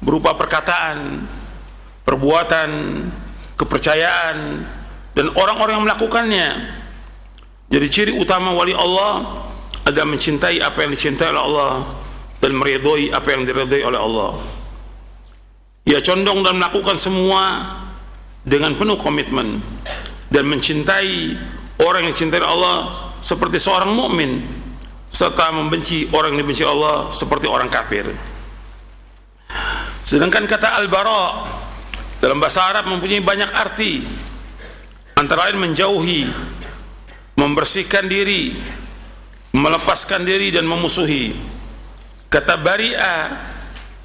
berupa perkataan, perbuatan, kepercayaan, dan orang-orang yang melakukannya. Jadi ciri utama wali Allah adalah mencintai apa yang dicintai oleh Allah dan meridhai apa yang diridhai oleh Allah. Ia condong dan melakukan semua dengan penuh komitmen, dan mencintai orang yang dicintai Allah seperti seorang mukmin, serta membenci orang yang dibenci Allah seperti orang kafir. Sedangkan kata al-bara dalam bahasa Arab mempunyai banyak arti, antara lain menjauhi, membersihkan diri, melepaskan diri, dan memusuhi. Kata bari'ah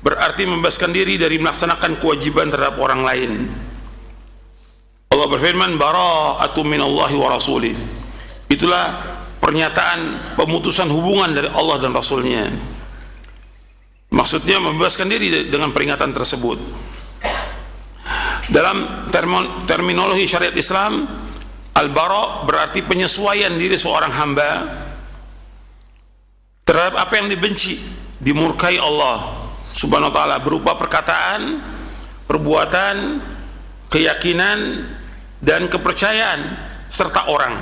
berarti membebaskan diri dari melaksanakan kewajiban terhadap orang lain. Allah berfirman, bara'atu minallahi wa rasulih. Itulah pernyataan pemutusan hubungan dari Allah dan Rasulnya. Maksudnya membebaskan diri dengan peringatan tersebut. Dalam terminologi syariat Islam, al-bara berarti penyesuaian diri seorang hamba terhadap apa yang dibenci, dimurkai Allah Subhanahu wa taala, berupa perkataan, perbuatan, keyakinan, dan kepercayaan serta orang.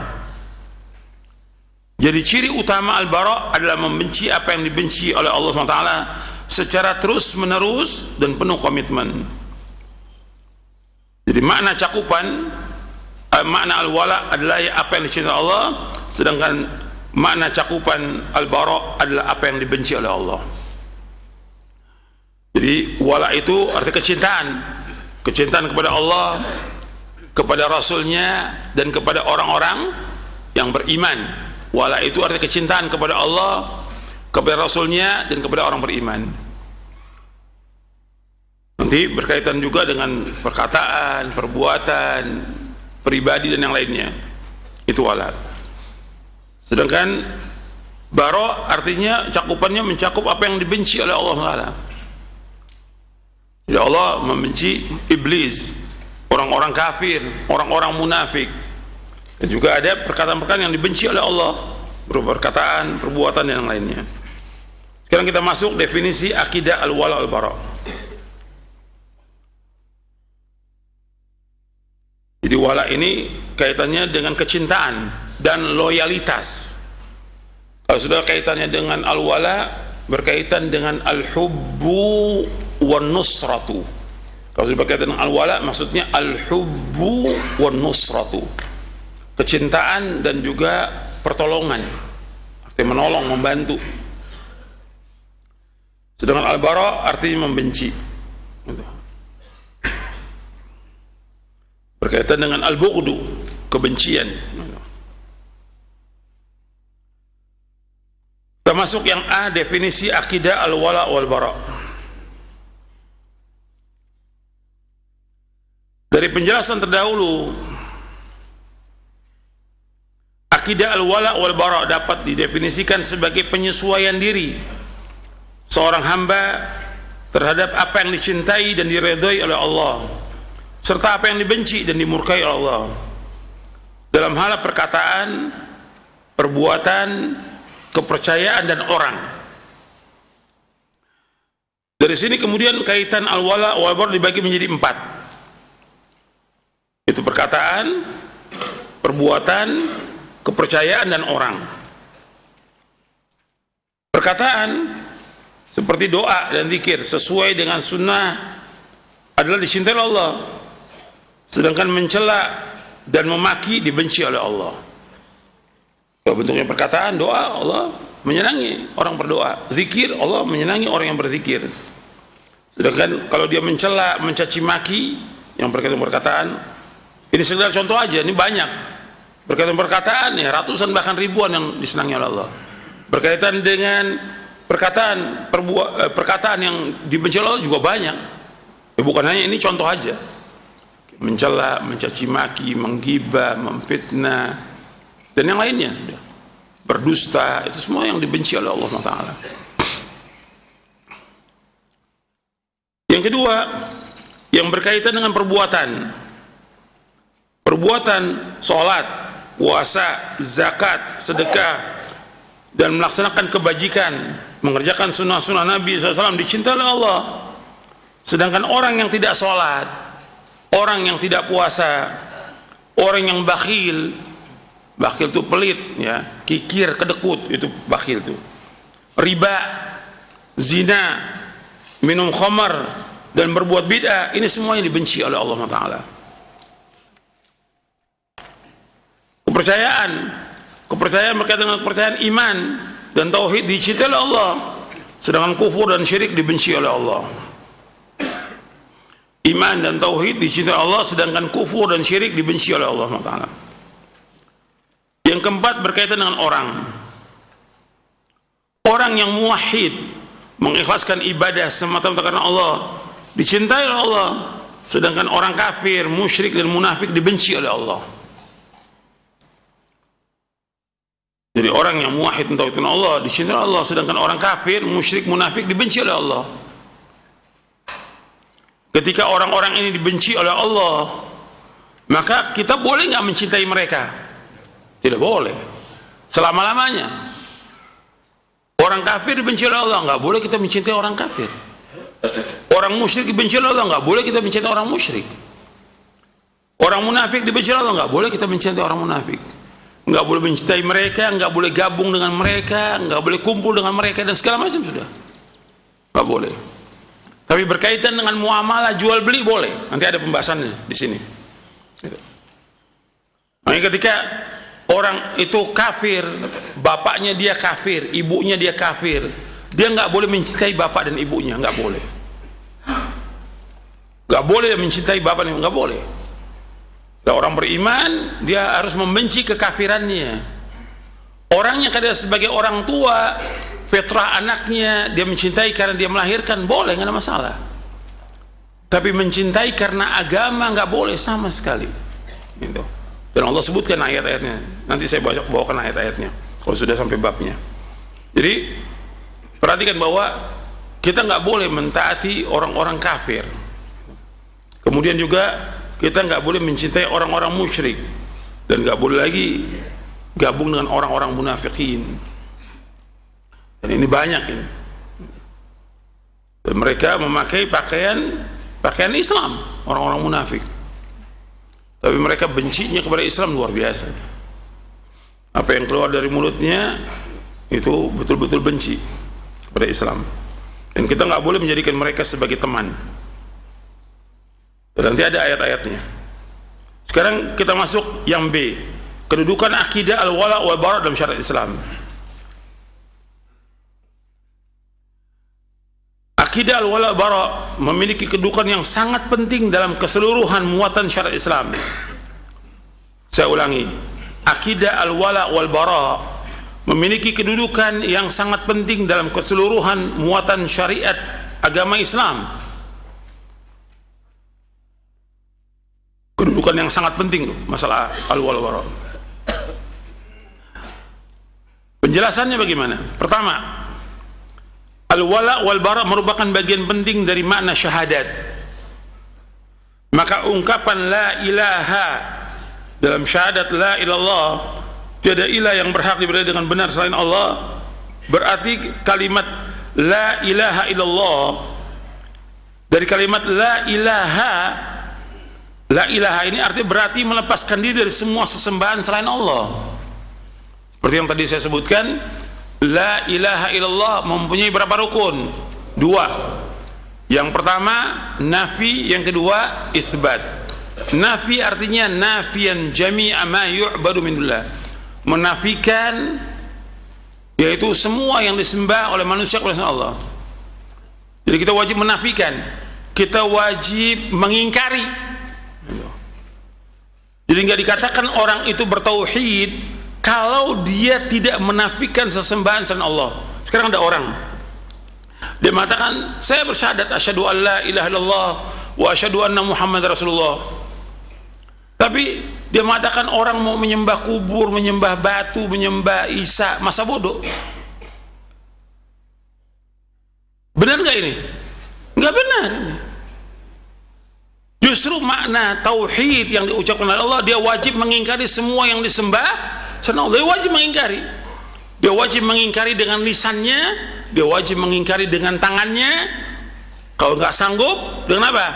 Jadi ciri utama al-bara adalah membenci apa yang dibenci oleh Allah Subhanahu wa taala, secara terus-menerus dan penuh komitmen. Jadi makna cakupan, makna al-wala adalah apa yang dicintai Allah, sedangkan makna cakupan al-bara adalah apa yang dibenci oleh Allah. Jadi wala itu arti kecintaan, kecintaan kepada Allah, kepada Rasulnya, dan kepada orang-orang yang beriman. Wala itu arti kecintaan kepada Allah, kepada Rasulnya, dan kepada orang beriman. Nanti berkaitan juga dengan perkataan, perbuatan, pribadi, dan yang lainnya. Itu wala. Sedangkan bara artinya cakupannya mencakup apa yang dibenci oleh Allah Ta'ala. Jadi Allah membenci iblis, orang-orang kafir, orang-orang munafik. Dan juga ada perkataan-perkataan yang dibenci oleh Allah, berupa perkataan, perbuatan, dan yang lainnya. Sekarang kita masuk definisi akidah al-wala wal-bara. Jadi wala ini kaitannya dengan kecintaan dan loyalitas. Kalau sudah kaitannya dengan al-wala, berkaitan dengan al-hubbu wan nusratu. Kalau sudah berkaitan dengan al-wala, maksudnya al-hubbu wan nusratu, kecintaan dan juga pertolongan, artinya menolong, membantu. Sedangkan al-bara artinya membenci, berkaitan dengan al-bughdu, kebencian. Kita masuk yang A, definisi akidah al-wala wal-bara. Dari penjelasan terdahulu, akidah al-wala wal-bara dapat didefinisikan sebagai penyesuaian diri seorang hamba terhadap apa yang dicintai dan diridhai oleh Allah, serta apa yang dibenci dan dimurkai oleh Allah, dalam hal perkataan, perbuatan, kepercayaan, dan orang. Dari sini kemudian kaitan al-wala wal-bara dibagi menjadi 4. Itu perkataan, perbuatan, kepercayaan, dan orang. Perkataan seperti doa dan zikir sesuai dengan sunnah adalah dicintai oleh Allah, sedangkan mencela dan memaki dibenci oleh Allah. Kalau bentuknya perkataan, doa, Allah menyenangi orang berdoa. Zikir, Allah menyenangi orang yang berzikir. Sedangkan kalau dia mencela, mencaci maki, yang berkaitan perkataan, ini sekedar contoh aja, ini banyak. Berkaitan perkataan, ya ratusan bahkan ribuan yang disenangi oleh Allah. Berkaitan dengan perkataan, perkataan yang dibenci oleh Allah juga banyak. Ya, bukan hanya ini, contoh aja. Mencela, mencaci maki, menggibah, memfitnah, dan yang lainnya. Berdusta, itu semua yang dibenci oleh Allah Ta'ala. Yang kedua, yang berkaitan dengan perbuatan. Perbuatan sholat, puasa, zakat, sedekah, dan melaksanakan kebajikan, mengerjakan sunnah-sunnah Nabi SAW dicintai oleh Allah. Sedangkan orang yang tidak sholat, orang yang tidak puasa, orang yang bakhil, bakhil itu pelit, ya, kikir, kedekut, itu bakhil itu. Riba, zina, minum khamar, dan berbuat bid'ah, ini semuanya dibenci oleh Allah Ta'ala. Kepercayaan berkaitan dengan kepercayaan iman dan tauhid dicintai oleh Allah, sedangkan kufur dan syirik dibenci oleh Allah. Iman dan tauhid dicintai Allah, sedangkan kufur dan syirik dibenci oleh Allah Ta'ala. Yang keempat berkaitan dengan orang. Orang yang muwahhid, mengikhlaskan ibadah semata-mata karena Allah, dicintai oleh Allah, sedangkan orang kafir, musyrik, dan munafik dibenci oleh Allah. Jadi orang yang muwahhid mentauhidkan Allah dicintai oleh Allah, sedangkan orang kafir, musyrik, munafik dibenci oleh Allah. Ketika orang-orang ini dibenci oleh Allah, maka kita boleh nggak mencintai mereka? Tidak boleh selama-lamanya. Orang kafir dibenci oleh Allah, nggak boleh kita mencintai orang kafir. Orang musyrik dibenci oleh Allah, nggak boleh kita mencintai orang musyrik. Orang munafik dibenci oleh Allah, nggak boleh kita mencintai orang munafik. Nggak boleh mencintai mereka, nggak boleh gabung dengan mereka, nggak boleh kumpul dengan mereka, dan segala macam sudah. nggak boleh. Tapi berkaitan dengan muamalah jual beli boleh. Nanti ada pembahasannya di sini. Nah, ketika orang itu kafir, bapaknya dia kafir, ibunya dia kafir, dia nggak boleh mencintai bapak dan ibunya, nggak boleh. Nggak boleh mencintai bapak dan ibunya, nggak boleh. Kalau orang beriman, dia harus membenci kekafirannya. Orangnya kadang sebagai orang tua, fitrah anaknya dia mencintai karena dia melahirkan, boleh, nggak ada masalah. Tapi mencintai karena agama nggak boleh sama sekali. Gitu. Dan Allah sebutkan ayat-ayatnya. Nanti saya bawakan ayat-ayatnya kalau sudah sampai babnya. Jadi perhatikan bahwa kita nggak boleh mentaati orang-orang kafir. Kemudian juga kita nggak boleh mencintai orang-orang musyrik, dan nggak boleh lagi gabung dengan orang-orang munafikin. Dan ini banyak ini. Dan mereka memakai pakaian Islam, orang-orang munafik. Tapi mereka bencinya kepada Islam luar biasa. Apa yang keluar dari mulutnya itu betul-betul benci kepada Islam. Dan kita nggak boleh menjadikan mereka sebagai teman. Dan nanti ada ayat-ayatnya. Sekarang kita masuk yang B, kedudukan akidah al-wala wal bara dalam syariat Islam. Akidah al-wala wal bara memiliki kedudukan yang sangat penting dalam keseluruhan muatan syariat Islam. Saya ulangi, akidah al-wala wal bara memiliki kedudukan yang sangat penting dalam keseluruhan muatan syariat agama Islam. Kedudukan yang sangat penting masalah al-wala wal bara. Penjelasannya bagaimana? Pertama, al-wala wal bara merupakan bagian penting dari makna syahadat. Maka ungkapan la ilaha dalam syahadat la ilallah, tiada ilah yang berhak diibadahi dengan benar selain Allah, berarti kalimat la ilaha illallah dari kalimat la ilaha ini artinya berarti melepaskan diri dari semua sesembahan selain Allah. Seperti yang tadi saya sebutkan, la ilaha illallah mempunyai berapa rukun? 2. Yang pertama nafi, yang kedua isbat. Nafi artinya nafian jami'a ma yu'badu min dullah, menafikan yaitu semua yang disembah oleh manusia kepada selain Allah. Jadi kita wajib menafikan, kita wajib mengingkari. Jadi nggak dikatakan orang itu bertauhid kalau dia tidak menafikan sesembahan selain Allah. Sekarang ada orang dia mengatakan saya bersyahadat asyhadu an la ilaha illallah wa asyhadu anna Muhammad Rasulullah, tapi dia mengatakan orang mau menyembah kubur, menyembah batu, menyembah Isa, masa bodoh. Benar nggak ini? Nggak benar. Justru makna tauhid yang diucapkan oleh Allah, dia wajib mengingkari semua yang disembah. Dia wajib mengingkari. Dia wajib mengingkari dengan lisannya, dia wajib mengingkari dengan tangannya. Kalau nggak sanggup, dengan apa?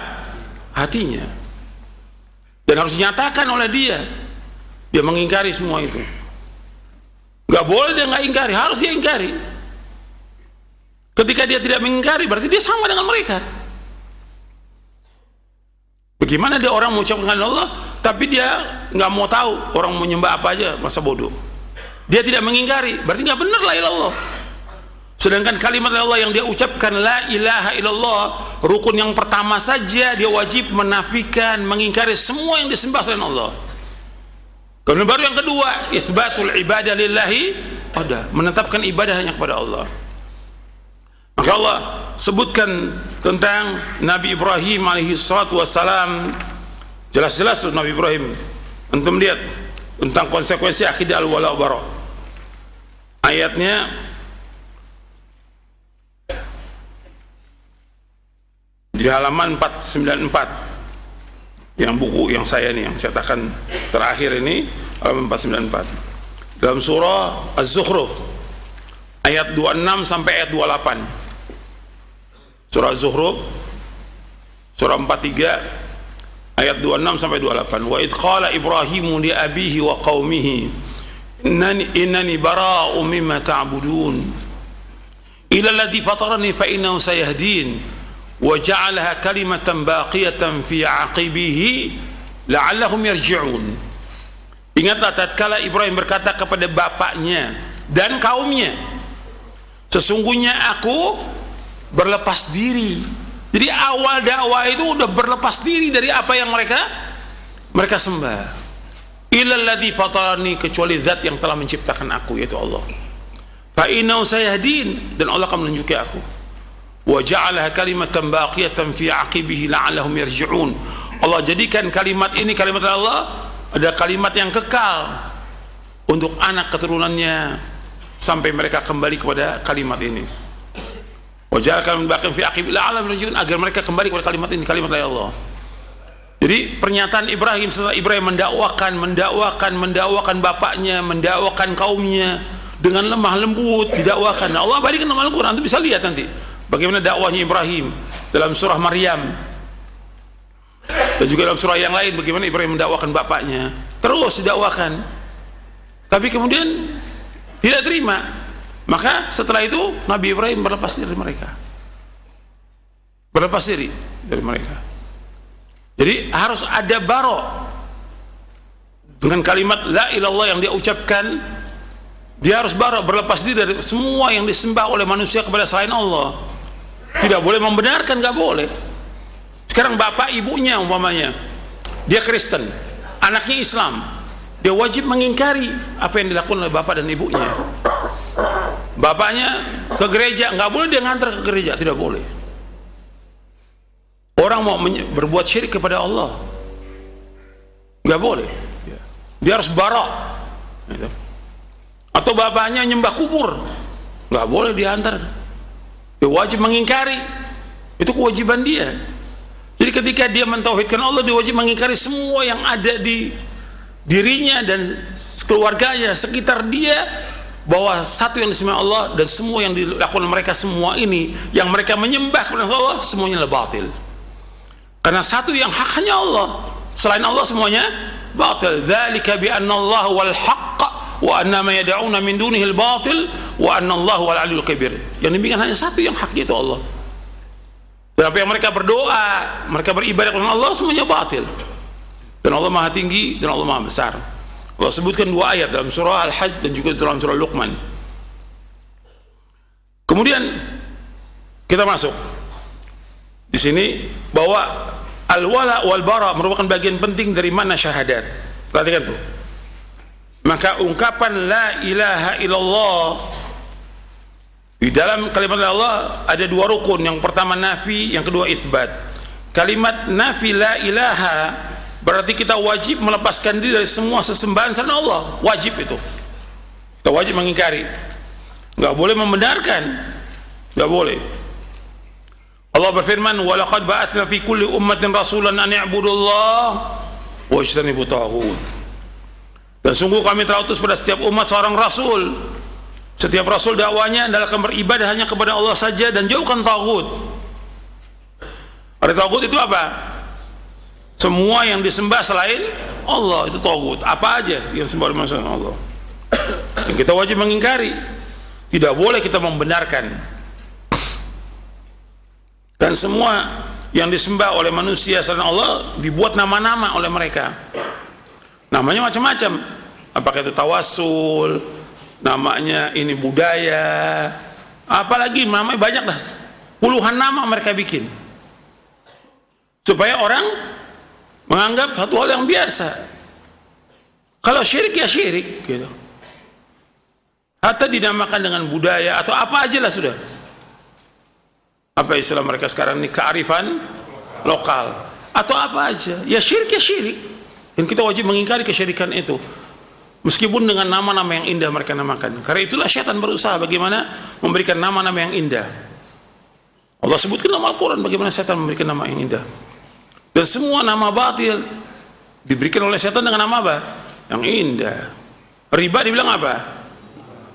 Hatinya. Dan harus dinyatakan oleh dia. Dia mengingkari semua itu. Nggak boleh dia nggak ingkari, harus dia ingkari. Ketika dia tidak mengingkari, berarti dia sama dengan mereka. Bagaimana dia orang mengucapkan Allah, tapi dia nggak mau tahu orang mau menyembah apa aja, masa bodoh. Dia tidak mengingkari, berarti nggak benar la ilaha illallah. Sedangkan kalimat Allah yang dia ucapkan la ilaha illallah, rukun yang pertama saja dia wajib menafikan, mengingkari semua yang disembah selain Allah. Kemudian baru yang kedua, isbatul ibadah lillahi, ada menetapkan ibadah hanya kepada Allah. Maka Allah sebutkan tentang Nabi Ibrahim alaihi salatu wassalam, jelas-jelas Nabi Ibrahim. Antum lihat tentang konsekuensi akidah al-wala wal bara. Ayatnya di halaman 494, yang buku yang saya nih, yang cetakan terakhir ini, halaman 494, dalam surah Az-Zukhruf ayat 26 sampai ayat 28. Surah Az-Zukhruf surah 43 ayat 26 sampai 28. Wa idh qala Ibrahimu li abihi wa qaumihi innani bara'u mimma ta'budun ila alladzi fatarani fa innahu sayahdin wa ja'alaha kalimatan baqiyatan fi 'aqibihi la'allahum yarji'un. Ingatlah tatkala Ibrahim berkata kepada bapaknya dan kaumnya, sesungguhnya aku berlepas diri. Jadi awal dakwah itu udah berlepas diri dari apa yang mereka sembah. Illal ladzi fatarani, kecuali zat yang telah menciptakan aku, yaitu Allah. Fa innahu sayahdin, dan Allah akan menunjuki aku. Wa ja'alaha kalimatan baqiyatan fi 'aqibihi la'allahum yarji'un. Allah jadikan kalimat ini, kalimat Allah, ada kalimat yang kekal untuk anak keturunannya sampai mereka kembali kepada kalimat ini. Wajah kalimat bakin fi aqibi la'alam yarji'un, agar mereka kembali kepada kalimat ini, kalimat la Allah. Jadi pernyataan Ibrahim setelah Ibrahim mendakwakan bapaknya, mendakwakan kaumnya dengan lemah lembut, didakwakan. Allah balikin dalam Al-Quran, Anda bisa lihat nanti bagaimana dakwahnya Ibrahim dalam surah Maryam, dan juga dalam surah yang lain bagaimana Ibrahim mendakwakan bapaknya. Terus didakwakan, tapi kemudian tidak terima. Maka setelah itu Nabi Ibrahim berlepas diri dari mereka. Berlepas diri dari mereka. Jadi harus ada barok dengan kalimat la ilallah yang dia ucapkan. Dia harus barok, berlepas diri dari semua yang disembah oleh manusia kepada selain Allah. Tidak boleh membenarkan, nggak boleh. Sekarang bapak ibunya umpamanya dia Kristen, anaknya Islam, dia wajib mengingkari apa yang dilakukan oleh bapak dan ibunya. Bapaknya ke gereja, nggak boleh dia ngantar ke gereja, tidak boleh. Orang mau berbuat syirik kepada Allah, nggak boleh. Dia harus barok. Atau bapaknya nyembah kubur, nggak boleh diantar. Dia wajib mengingkari. Itu kewajiban dia. Jadi ketika dia mentauhidkan Allah, dia wajib mengingkari semua yang ada di dirinya dan keluarganya, sekitar dia, bahwa satu yang disembah Allah dan semua yang dilakukan mereka semua ini, yang mereka menyembah kepada Allah, semuanya batil. Karena satu yang hak hanya Allah, selain Allah semuanya batil. Dzalika bi anna Allah wal haqq wa anna ma yad'una min dunihi al batil wa anna Allah wal aliyyul kabir. Yang demikian hanya satu yang hak, yaitu Allah. Dan apa yang mereka berdoa, mereka beribadah kepada Allah, semuanya batil. Dan Allah Maha Tinggi dan Allah Maha Besar. Allah sebutkan dua ayat dalam surah Al-Hajj dan juga dalam surah Luqman. Kemudian kita masuk di sini bahwa al-wala wal bara merupakan bagian penting dari makna syahadat. Perhatikan tuh. Maka ungkapan la ilaha illallah, di dalam kalimat Allah ada dua rukun. Yang pertama nafi, yang kedua itsbat. Kalimat nafi la ilaha berarti kita wajib melepaskan diri dari semua sesembahan selain Allah. Wajib itu. Kita wajib mengingkari. Enggak boleh membenarkan. Enggak boleh. Allah berfirman, "Wa laqad ba'atsna fi kulli ummatin rasulan an i'budullaha wa ijtanibut taghut." Dan sungguh kami telah utus pada setiap umat seorang rasul. Setiap rasul dakwanya adalah beribadah hanya kepada Allah saja dan jauhkan taghut. Ada taghut itu apa? Semua yang disembah selain Allah itu taghut. Apa aja yang disembah oleh selain Allah. Dan kita wajib mengingkari. Tidak boleh kita membenarkan. Dan semua yang disembah oleh manusia selain Allah dibuat nama-nama oleh mereka. Namanya macam-macam. Apakah itu tawassul, namanya ini budaya, apalagi namanya banyak dah. Puluhan nama mereka bikin. Supaya orang menganggap satu hal yang biasa. Kalau syirik ya syirik gitu. Atau dinamakan dengan budaya atau apa aja lah sudah. Apa istilah mereka sekarang ini, kearifan lokal atau apa aja. Ya syirik ya syirik. Dan kita wajib mengingkari kesyirikan itu. Meskipun dengan nama-nama yang indah mereka namakan. Karena itulah syaitan berusaha bagaimana memberikan nama-nama yang indah. Allah sebutkan dalam Al-Quran bagaimana syaitan memberikan nama yang indah. Dan semua nama batil diberikan oleh syaitan dengan nama apa? Yang indah. Riba dibilang apa?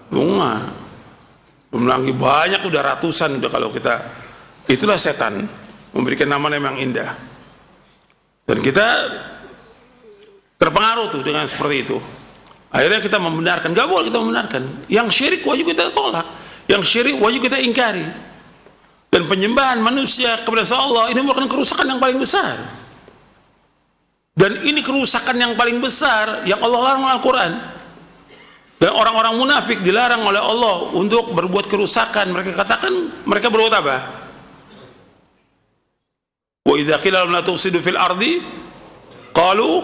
Bunga. Belum lagi banyak, udah ratusan udah kalau kita. Itulah setan memberikan nama-nama yang indah. Dan kita terpengaruh tuh dengan seperti itu. Akhirnya kita membenarkan. Gak boleh kita membenarkan. Yang syirik wajib kita tolak. Yang syirik wajib kita ingkari. Dan penyembahan manusia kepada Allah ini merupakan kerusakan yang paling besar. Dan ini kerusakan yang paling besar yang Allah larang dalam Al-Quran. Dan orang-orang munafik dilarang oleh Allah untuk berbuat kerusakan. Mereka katakan, mereka berbuat apa? Wa idza qila lahum la tufsidu fil ardi qalu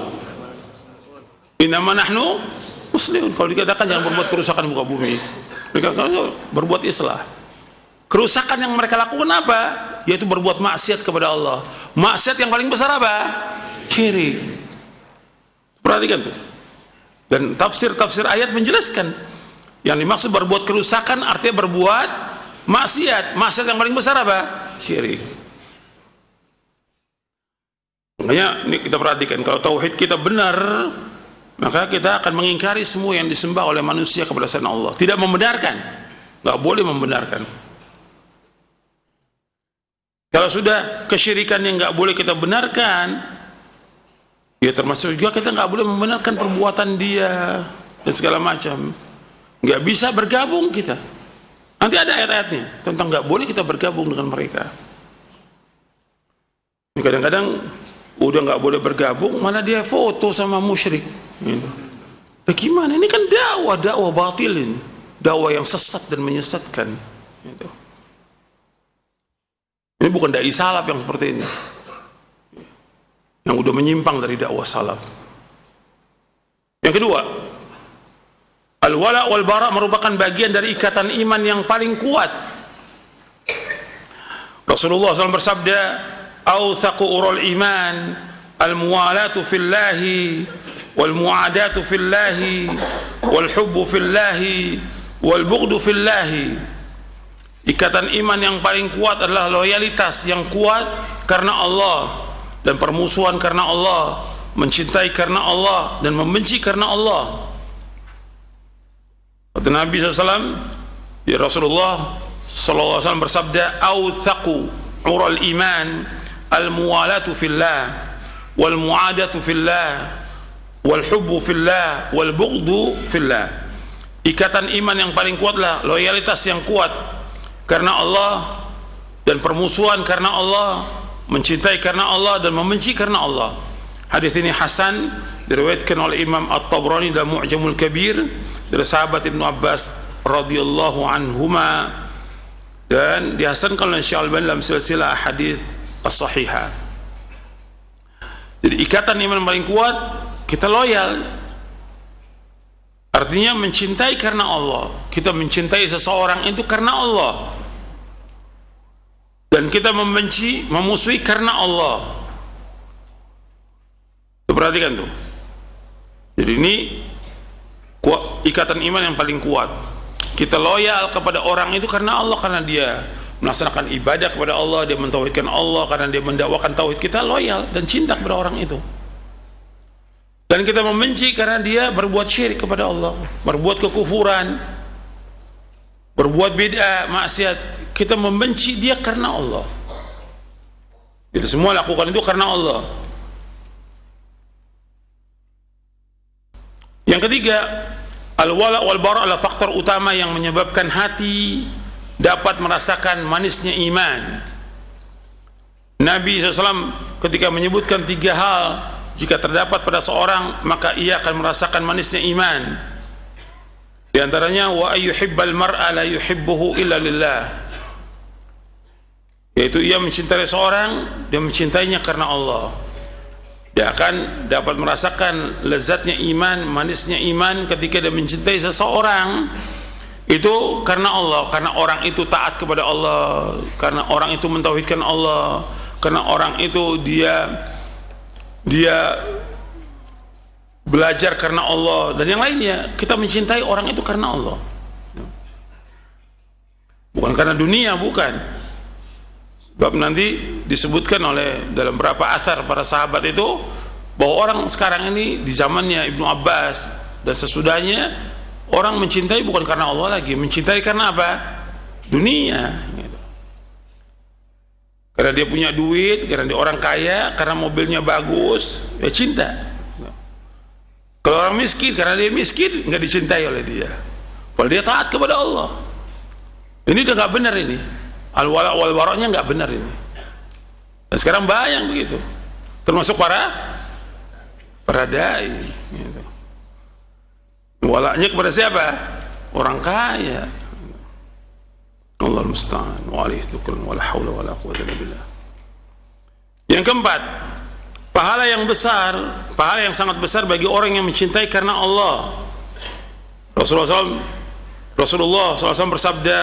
innama nahnu muslimun. Kalau dikatakan jangan berbuat kerusakan di muka bumi, mereka katakan berbuat islah. Kerusakan yang mereka lakukan apa? Yaitu berbuat maksiat kepada Allah. Maksiat yang paling besar apa? Syirik. Perhatikan tuh. Dan tafsir-tafsir ayat menjelaskan yang dimaksud berbuat kerusakan artinya berbuat maksiat. Maksiat yang paling besar apa? Syirik. Makanya ini kita perhatikan, kalau tauhid kita benar, maka kita akan mengingkari semua yang disembah oleh manusia kepada selain Allah. Tidak membenarkan. Nggak boleh membenarkan. Kalau sudah kesyirikan yang nggak boleh kita benarkan, ya termasuk juga kita nggak boleh membenarkan perbuatan dia dan segala macam. Nggak bisa bergabung kita. Nanti ada ayat-ayatnya tentang nggak boleh kita bergabung dengan mereka. Kadang-kadang udah nggak boleh bergabung, mana dia foto sama musyrik. Gitu. Nah, gimana? Ini kan dakwah batil ini, dakwah yang sesat dan menyesatkan. Gitu. Ini bukan dai salaf yang seperti ini, yang udah menyimpang dari dakwah salaf. Yang kedua, al-wala wal bara merupakan bagian dari ikatan iman yang paling kuat. Rasulullah SAW bersabda, "Awthaqu urul iman al-muwalatu fillahi wal mu'adatu fillahi wal hubbu fillahi wal bughdu fillahi." Ikatan iman yang paling kuat adalah loyalitas yang kuat karena Allah, dan permusuhan karena Allah, mencintai karena Allah dan membenci karena Allah. Kata Nabi SAW, ya Rasulullah SAW bersabda, "Awthaqu ural iman al-muwalatu fillah wal mu'adatu fillah wal hubbu fillah wal bughdu fillah." Ikatan iman yang paling kuat adalah loyalitas yang kuat karena Allah, dan permusuhan karena Allah, mencintai karena Allah dan membenci karena Allah. Hadis ini hasan, diriwayatkan oleh Imam At-Tabrani dalam Mu'jamul Kabir dari sahabat Ibnu Abbas radhiyallahu anhuma, dan dihasankan oleh Syekh Al-Albani dalam silsilah hadis as-sahihah. Jadi ikatan iman paling kuat, kita loyal. Artinya mencintai karena Allah. Kita mencintai seseorang itu karena Allah. Dan kita membenci, memusuhi karena Allah. Perhatikan tuh. Jadi ini ikatan iman yang paling kuat. Kita loyal kepada orang itu karena Allah, karena dia melaksanakan ibadah kepada Allah, dia mentauhidkan Allah, karena dia mendakwakan tauhid, kita loyal dan cinta kepada orang itu. Dan kita membenci karena dia berbuat syirik kepada Allah, berbuat kekufuran, berbuat bid'ah, maksiat. Kita membenci dia karena Allah. Jadi semua lakukan itu karena Allah. Yang ketiga, al-wala wal bara adalah faktor utama yang menyebabkan hati dapat merasakan manisnya iman. Nabi SAW ketika menyebutkan 3 hal, jika terdapat pada seorang maka ia akan merasakan manisnya iman. Di antaranya, wa ayyuhibbal mar'a la yuhibbuhu illa lillah, yaitu ia mencintai seorang, dia mencintainya karena Allah. Dia akan dapat merasakan lezatnya iman, manisnya iman ketika dia mencintai seseorang itu karena Allah, karena orang itu taat kepada Allah, karena orang itu mentauhidkan Allah, karena orang itu dia belajar karena Allah, dan yang lainnya. Kita mencintai orang itu karena Allah, bukan karena dunia, bukan. Sebab nanti disebutkan oleh dalam beberapa athar para sahabat itu bahwa orang sekarang ini di zamannya Ibnu Abbas dan sesudahnya, orang mencintai bukan karena Allah lagi, mencintai karena apa? Dunia. Karena dia punya duit, karena dia orang kaya, karena mobilnya bagus, ya cinta. Kalau orang miskin, karena dia miskin, nggak dicintai oleh dia. Kalau dia taat kepada Allah. Ini udah nggak benar ini. Al-wala wal bara'nya nggak benar ini. Nah, sekarang bayang begitu. Termasuk para dai gitu. Walanya kepada siapa? Orang kaya. Allah musta'an wa alaihi tukrun wa la haula wa la quwwata illa billah. Yang keempat, pahala yang besar, pahala yang sangat besar bagi orang yang mencintai karena Allah. Rasulullah SAW bersabda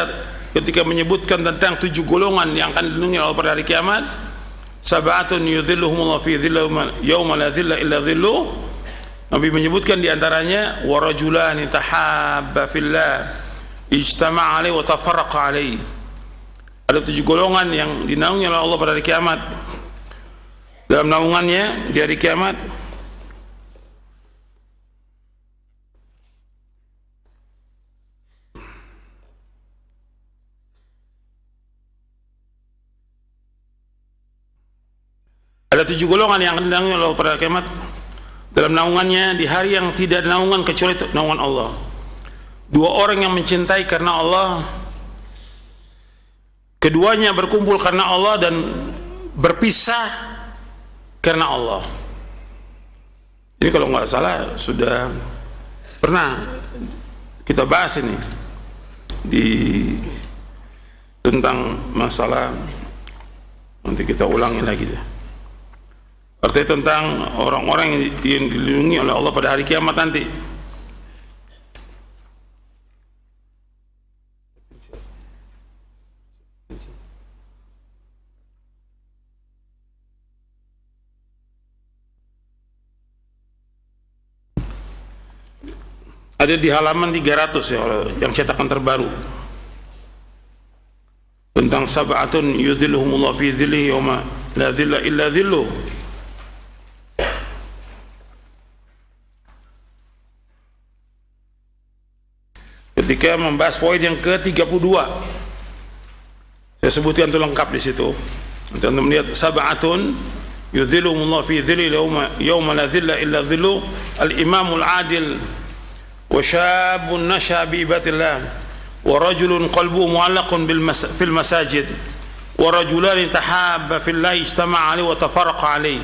ketika menyebutkan tentang 7 golongan yang akan dilindungi Allah pada hari kiamat, sab'atun yudhilluhumullahu fi dhillihi yauma la dhilla illa dhilluh. Nabi menyebutkan diantaranya wa rajulani tahabba fillah ijtama'a alaihi wa tafarraqa alaihi. Ada 7 golongan yang dinaungi oleh Allah pada hari kiamat. Dalam naungannya di hari kiamat ada 7 golongan yang akan dinaungi oleh Allah pada hari kiamat. Dalam naungannya di hari yang tidak ada naungan kecuali naungan Allah. 2 orang yang mencintai karena Allah, keduanya berkumpul karena Allah dan berpisah karena Allah. Ini kalau nggak salah sudah pernah kita bahas ini tentang masalah, nanti kita ulangi lagi deh. Artinya tentang orang-orang yang dilindungi oleh Allah pada hari kiamat nanti. Ada di halaman 300 ya, yang cetakan terbaru, tentang sab'atun yudhilluhumullahu fi dhillihi yauma la dhilla illa dhilluh. Ketika membahas poin yang ke-32, saya sebutkan itu lengkap di situ. Nanti Anda melihat sab'atun yudhilluhumullahu fi dhillihi yauma la dhilla illa dhilluh. Al-imamul adil wa syabun nasha bi ibadatillah wa rajulun qalbuhu mu'allaqun fil masajid wa rajulani tahabba fillahi ijtama'a alaihi wa tafarraqa alaihi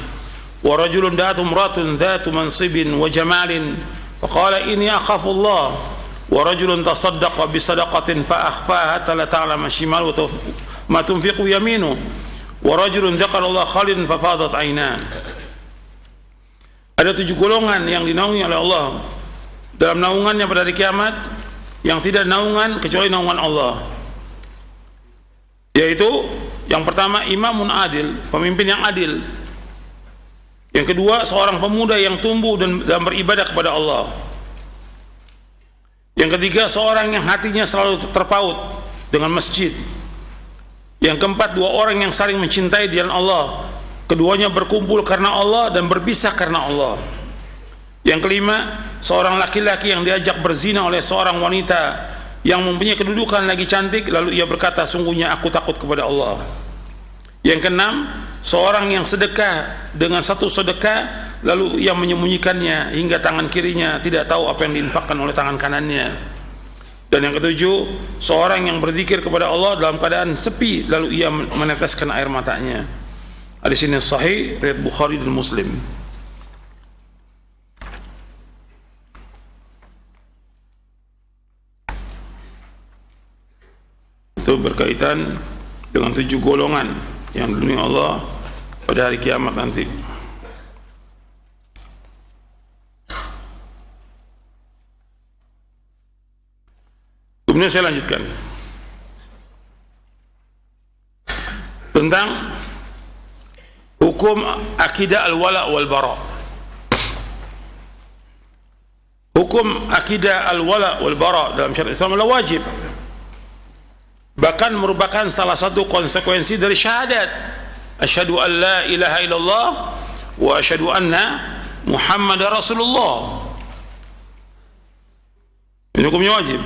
wa rajulun da'atu imra'atun dhatu mansibin wa jamalin faqala inni akhafu Allah wa rajulun tasaddaqa bi sadaqatin fa akhfaha hatta la ta'lama shimaluhu ma tunfiqu yaminuhu wa rajulun dzakara Allah khalidan fa fadat 'ainah. Ada 7 golongan yang dinaungi oleh Allah dalam naungannya pada hari kiamat, yang tidak naungan kecuali naungan Allah. Yaitu yang pertama imamun adil, pemimpin yang adil. Yang kedua seorang pemuda yang tumbuh dan beribadah kepada Allah. Yang ketiga seorang yang hatinya selalu terpaut dengan masjid. Yang keempat 2 orang yang saling mencintai di jalan Allah, keduanya berkumpul karena Allah dan berpisah karena Allah. Yang kelima, seorang laki-laki yang diajak berzina oleh seorang wanita yang mempunyai kedudukan lagi cantik, lalu ia berkata, sungguhnya aku takut kepada Allah. Yang keenam, seorang yang sedekah dengan satu sedekah, lalu ia menyembunyikannya hingga tangan kirinya tidak tahu apa yang diinfakkan oleh tangan kanannya. Dan yang ketujuh, seorang yang berzikir kepada Allah dalam keadaan sepi, lalu ia meneteskan air matanya. Hadis ini sahih riwayat Bukhari dan Muslim. Itu berkaitan dengan 7 golongan yang dilindungi Allah pada hari kiamat nanti. Kemudian saya lanjutkan tentang hukum akidah al-wala wal bara. Hukum akidah al-wala wal bara dalam syariat Islam adalah wajib, bahkan merupakan salah satu konsekuensi dari syahadat asyhadu an la ilaha illallah wa asyhadu anna Muhammadar Rasulullah. Ini hukumnya wajib.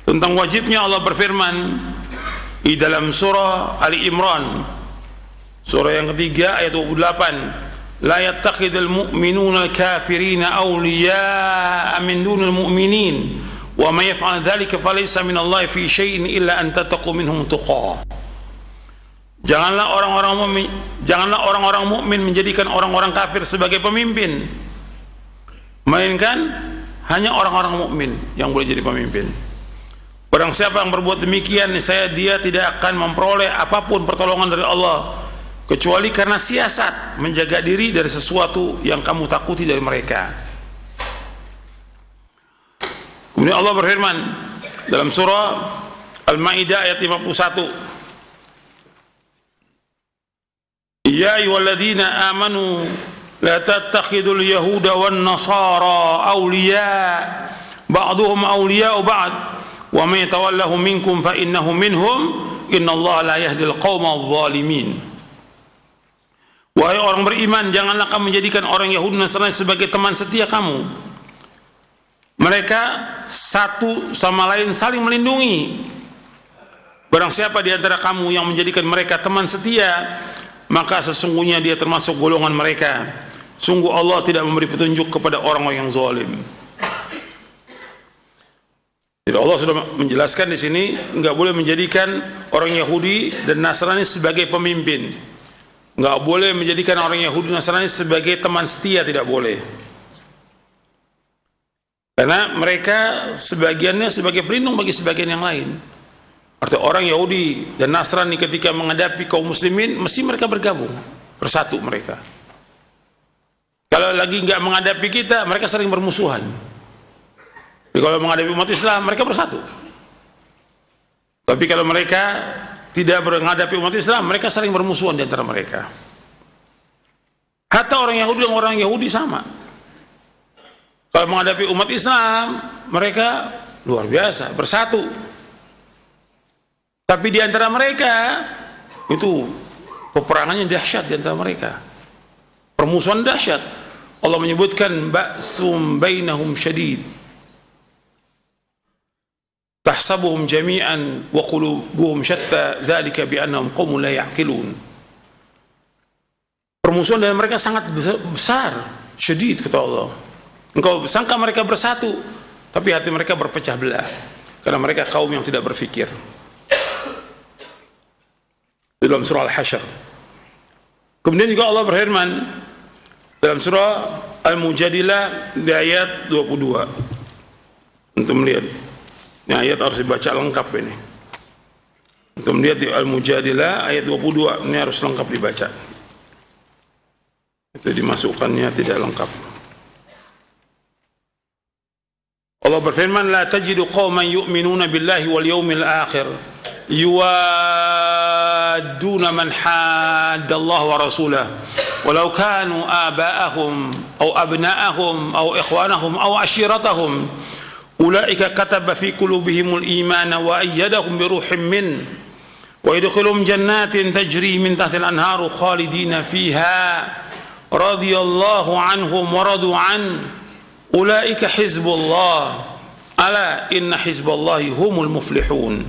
Tentang wajibnya Allah berfirman di dalam surah Ali Imran, surah yang ketiga ayat 28, la yattakhidul mu'minuna al-kafirina awliya'a min dunil mu'minin Wa may yaf'al dzalika falaysa minallahi fi syai'in illa an tattaqu minhum tuqa. Janganlah orang-orang mukmin menjadikan orang-orang kafir sebagai pemimpin, melainkan hanya orang-orang mukmin yang boleh jadi pemimpin. Barang siapa yang berbuat demikian, dia tidak akan memperoleh apapun pertolongan dari Allah kecuali karena siasat menjaga diri dari sesuatu yang kamu takuti dari mereka. Kemudian Allah berfirman dalam surah Al-Maidah ayat 51, Ya ayyuhalladzina amanu la tattakhidul yahuda wan nasara awliya ba'duhum awliya'u ba'd wa may tawallahum minkum fa innahum minhum innallaha la yahdil qaumadh dhalimin. Wahai orang beriman, janganlah kamu menjadikan orang Yahudi dan Nasrani sebagai teman setia kamu. Mereka satu sama lain saling melindungi. Barang siapa di antara kamu yang menjadikan mereka teman setia, maka sesungguhnya dia termasuk golongan mereka. Sungguh Allah tidak memberi petunjuk kepada orang-orang yang zalim. Jadi Allah sudah menjelaskan di sini enggak boleh menjadikan orang Yahudi dan Nasrani sebagai pemimpin. Enggak boleh menjadikan orang Yahudi dan Nasrani sebagai teman setia, tidak boleh. Karena mereka sebagiannya sebagai pelindung bagi sebagian yang lain. Artinya orang Yahudi dan Nasrani ketika menghadapi kaum muslimin mesti mereka bergabung, bersatu mereka. Kalau lagi enggak menghadapi kita, mereka sering bermusuhan. Jadi kalau menghadapi umat Islam, mereka bersatu. Tapi kalau mereka tidak menghadapi umat Islam, mereka sering bermusuhan di antara mereka. Hatta orang Yahudi dan orang Yahudi sama. Kalau menghadapi umat Islam, mereka luar biasa, bersatu. Tapi di antara mereka itu peperangannya dahsyat di antara mereka. Permusuhan dahsyat. Allah menyebutkan ba'sum bainahum syadid. Tahsabuhum jami'an wa qulubuhum syatta dzalika bi annahum qaumun la ya'qilun. Permusuhan dari mereka sangat besar, syadid kata Allah. Engkau sangka mereka bersatu, tapi hati mereka berpecah belah karena mereka kaum yang tidak berfikir. Dalam surah Al-Hasyr. Kemudian juga Allah berfirman dalam surah Al-Mujadilah di ayat 22. Untuk melihat ini ayat harus dibaca lengkap ini. Untuk melihat di Al-Mujadilah ayat 22 ini harus lengkap dibaca. Itu dimasukkannya tidak lengkap. Allah berfirman, la tajidu qauman yu'minuna billahi wal yawmil akhir yuwadduna man hadda Allah wa rasulah walau kanu aba'ahum aw abna'ahum aw ikhwanahum aw ashiratahum ulaika kataba fi qulubihimul imana wa ayyadahum bi ruhin min wa yadkhuluhum jannatin tajri min tahtiha al-anharu khalidina fiha radhiyallahu anhum wa radu an ulaika hizbullah ala inna hizballahi humul muflihun.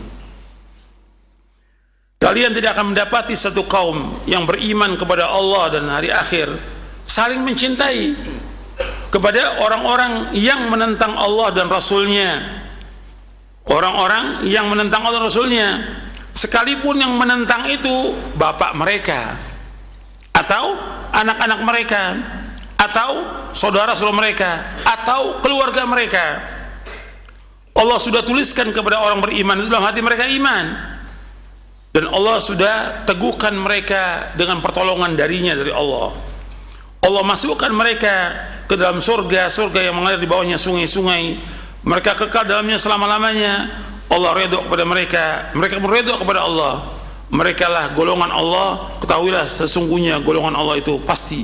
Kalian tidak akan mendapati satu kaum yang beriman kepada Allah dan hari akhir saling mencintai kepada orang-orang yang menentang Allah dan Rasulnya. Orang-orang yang menentang Allah dan Rasulnya, sekalipun yang menentang itu bapak mereka atau anak-anak mereka atau saudara-saudara mereka atau keluarga mereka. Allah sudah tuliskan kepada orang beriman itu dalam hati mereka iman. Dan Allah sudah teguhkan mereka dengan pertolongan darinya, dari Allah. Allah masukkan mereka ke dalam surga-surga yang mengalir di bawahnya sungai-sungai. Mereka kekal dalamnya selama-lamanya. Allah redha kepada mereka, mereka pun redha kepada Allah. Mereka lah golongan Allah. Ketahuilah sesungguhnya golongan Allah itu pasti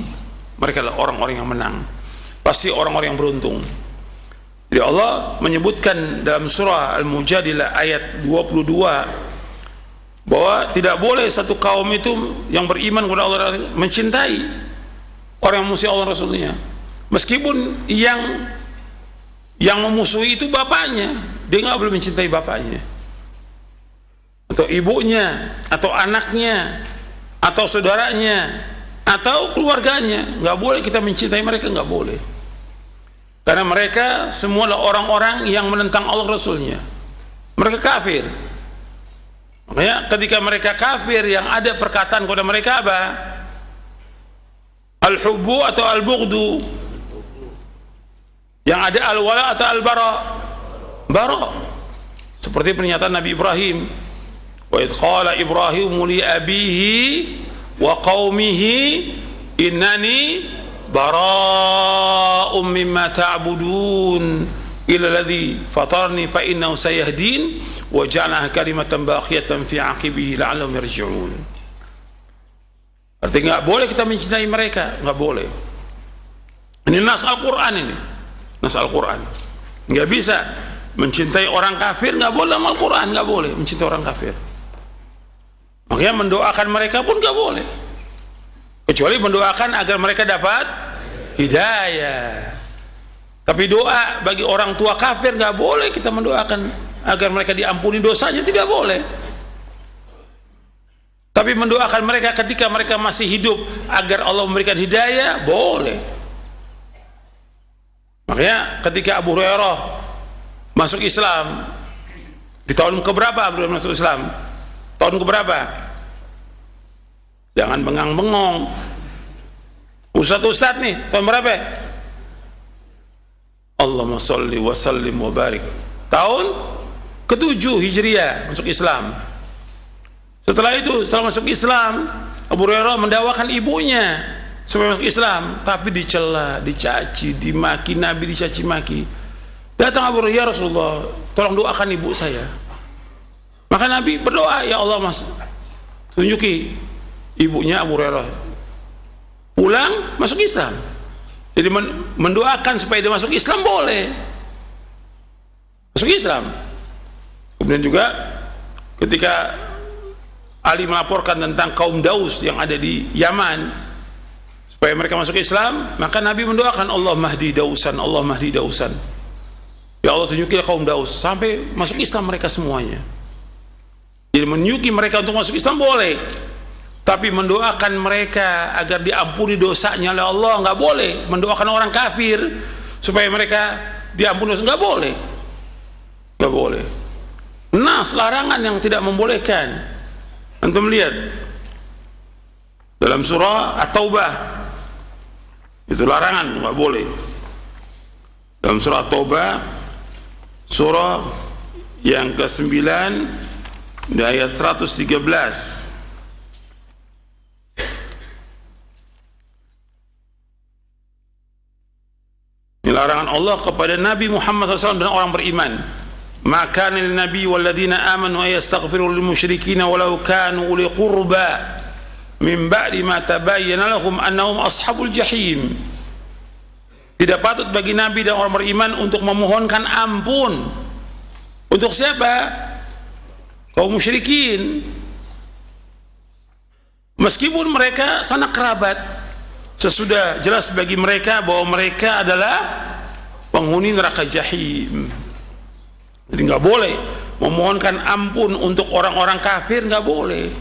mereka lah orang-orang yang menang, pasti orang-orang yang beruntung. Jadi Allah menyebutkan dalam surah Al-Mujadilah ayat 22 bahwa tidak boleh satu kaum itu yang beriman kepada Allah mencintai orang yang musuhi Allah Rasulnya, meskipun yang memusuhi itu bapaknya, dia nggak boleh mencintai bapaknya atau ibunya atau anaknya atau saudaranya atau keluarganya. Nggak boleh kita mencintai mereka, nggak boleh. Karena mereka semua adalah orang-orang yang menentang Allah Rasulnya. Mereka kafir. Makanya ketika mereka kafir, yang ada perkataan kepada mereka apa? Al-hubbu atau al-bughdu. Yang ada al-wala atau al-bara. Bara. Seperti pernyataan Nabi Ibrahim. Wa idh qala Ibrahimu li abihi wa qaumihi innani bara'um mimma ta'budun ila alladhi fatarni fa innahu sayahdin wa ja'alaha kalimatan baqiyatan fi 'aqibihi la'allahum yarji'un. Artinya nggak boleh kita mencintai mereka, nggak boleh. Ini nas Al-Quran, ini nas Al-Quran. Nggak bisa mencintai orang kafir, nggak boleh. Dalam Al-Quran nggak boleh mencintai orang kafir. Makanya mendoakan mereka pun nggak boleh, kecuali mendoakan agar mereka dapat hidayah. Tapi doa bagi orang tua kafir nggak boleh kita mendoakan agar mereka diampuni dosanya, tidak boleh. Tapi mendoakan mereka ketika mereka masih hidup agar Allah memberikan hidayah, boleh. Makanya ketika Abu Hurairah masuk Islam di tahun keberapa Abu Hurairah masuk Islam? Tahun keberapa? Jangan bengang-bengong. Ustadz nih, tahun berapa? Allahumma sholli wa sallim wa barik. Tahun ke-7 Hijriah masuk Islam. Setelah itu, setelah masuk Islam, Abu Hurairah mendakwakan ibunya supaya masuk Islam, tapi dicela, dicaci, dimaki, Nabi dicaci maki. Datang Abu Hurairah, ya Rasulullah, tolong doakan ibu saya. Maka Nabi berdoa, ya Allah mas, tunjuki ibunya Abu Hurairah pulang masuk Islam. Jadi mendoakan supaya dia masuk Islam boleh, masuk Islam. Kemudian juga ketika Ali melaporkan tentang kaum Daus yang ada di Yaman supaya mereka masuk Islam, maka Nabi mendoakan Allah mahdi Dausan, Allah mahdi Dausan. Ya Allah tunjukilah kaum Daus sampai masuk Islam mereka semuanya. Jadi menyuki mereka untuk masuk Islam boleh, tapi mendoakan mereka agar diampuni dosanya oleh Allah nggak boleh. Mendoakan orang kafir supaya mereka diampuni dosa nggak boleh, nggak boleh. Nas larangan yang tidak membolehkan. Antum lihat dalam surah At-Taubah, itu larangan, nggak boleh. Dalam surah At-Taubah, surah yang ke-9 di ayat 113. Ini larangan Allah kepada Nabi Muhammad SAW dan orang beriman. Maka lin nabi walladzina amanu ayastaghfiru lil musyrikin walau kanu uli qurba min ba'di ma tabayyana lahum annahum ashabul jahim. Tidak patut bagi nabi dan orang beriman untuk memohonkan ampun. Untuk siapa? Kaum musyrikin. Meskipun mereka sanak kerabat, sesudah jelas bagi mereka bahwa mereka adalah penghuni neraka jahim. Jadi nggak boleh memohonkan ampun untuk orang-orang kafir, nggak boleh.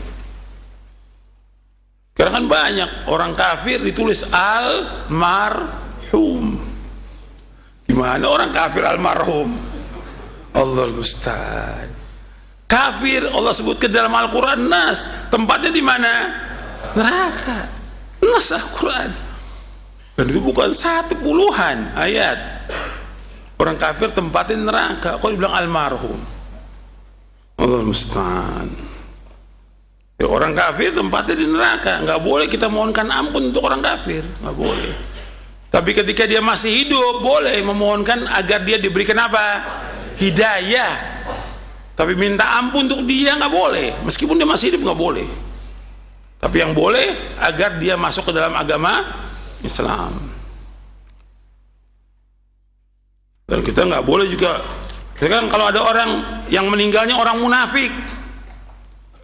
Karena kan banyak orang kafir ditulis almarhum. Gimana orang kafir almarhum? Allah musta'an. Kafir Allah sebutkan dalam Al-Quran nas, tempatnya di mana? Neraka. Nas Al-Quran. Dan itu bukan 100 ayat. Orang kafir tempatnya neraka, kok dibilang almarhum? Allah musta'an. Ya, orang kafir tempatnya di neraka, nggak boleh kita mohonkan ampun untuk orang kafir, nggak boleh. Tapi ketika dia masih hidup, boleh memohonkan agar dia diberikan apa? Hidayah. Tapi minta ampun untuk dia nggak boleh, meskipun dia masih hidup nggak boleh. Tapi yang boleh agar dia masuk ke dalam agama Islam. Dan kita nggak boleh juga, kan kalau ada orang yang meninggalnya orang munafik,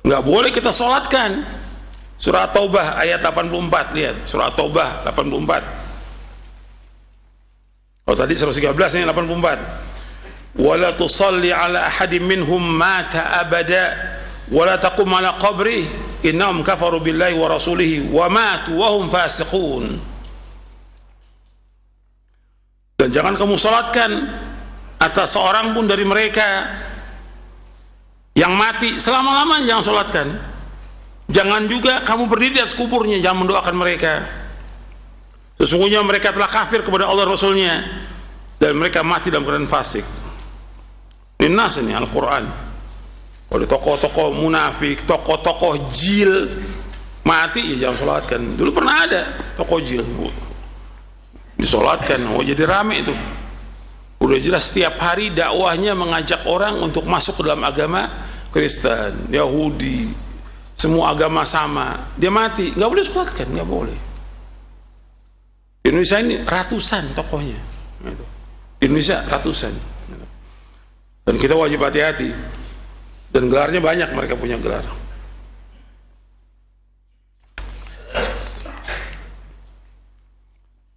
nggak boleh kita sholatkan. Surah Taubah ayat 84, lihat surah Taubah 84. Oh tadi 113 ini 84. Wala tusalli ala ahadim minhum mata abada wala taqum ala qabri innahum kafaru billahi wa rasulihi wa matu wa hum fasiqun. Dan jangan kamu sholatkan atas seorang pun dari mereka yang mati, selama-lamanya jangan sholatkan. Jangan juga kamu berdiri di atas kuburnya, jangan mendoakan mereka. Sesungguhnya mereka telah kafir kepada Allah Rasulnya, dan mereka mati dalam keadaan fasik. Ini nas ini Al-Quran. Kalau tokoh-tokoh munafik, tokoh-tokoh jil mati, ya jangan sholatkan. Dulu pernah ada tokoh jil disolatkan, jadi rame itu. Udah jelas setiap hari dakwahnya mengajak orang untuk masuk ke dalam agama Kristen, Yahudi, semua agama sama. Dia mati, nggak boleh sholatkan, nggak boleh. Di Indonesia ini ratusan tokohnya, di Indonesia ratusan. Dan kita wajib hati-hati. Dan gelarnya banyak, mereka punya gelar.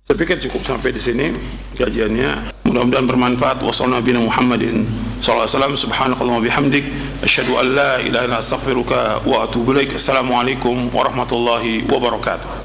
Saya pikir cukup sampai di sini kajiannya. Mudah-mudahan bermanfaat. Wassallallahu Nabi Muhammadin sallallahu alaihi wasallam. Subhanakallahumma bihamdik asyhadu an la ilaha illa anta astaghfiruka wa atubu ilaik. Assalamualaikum warahmatullahi wabarakatuh.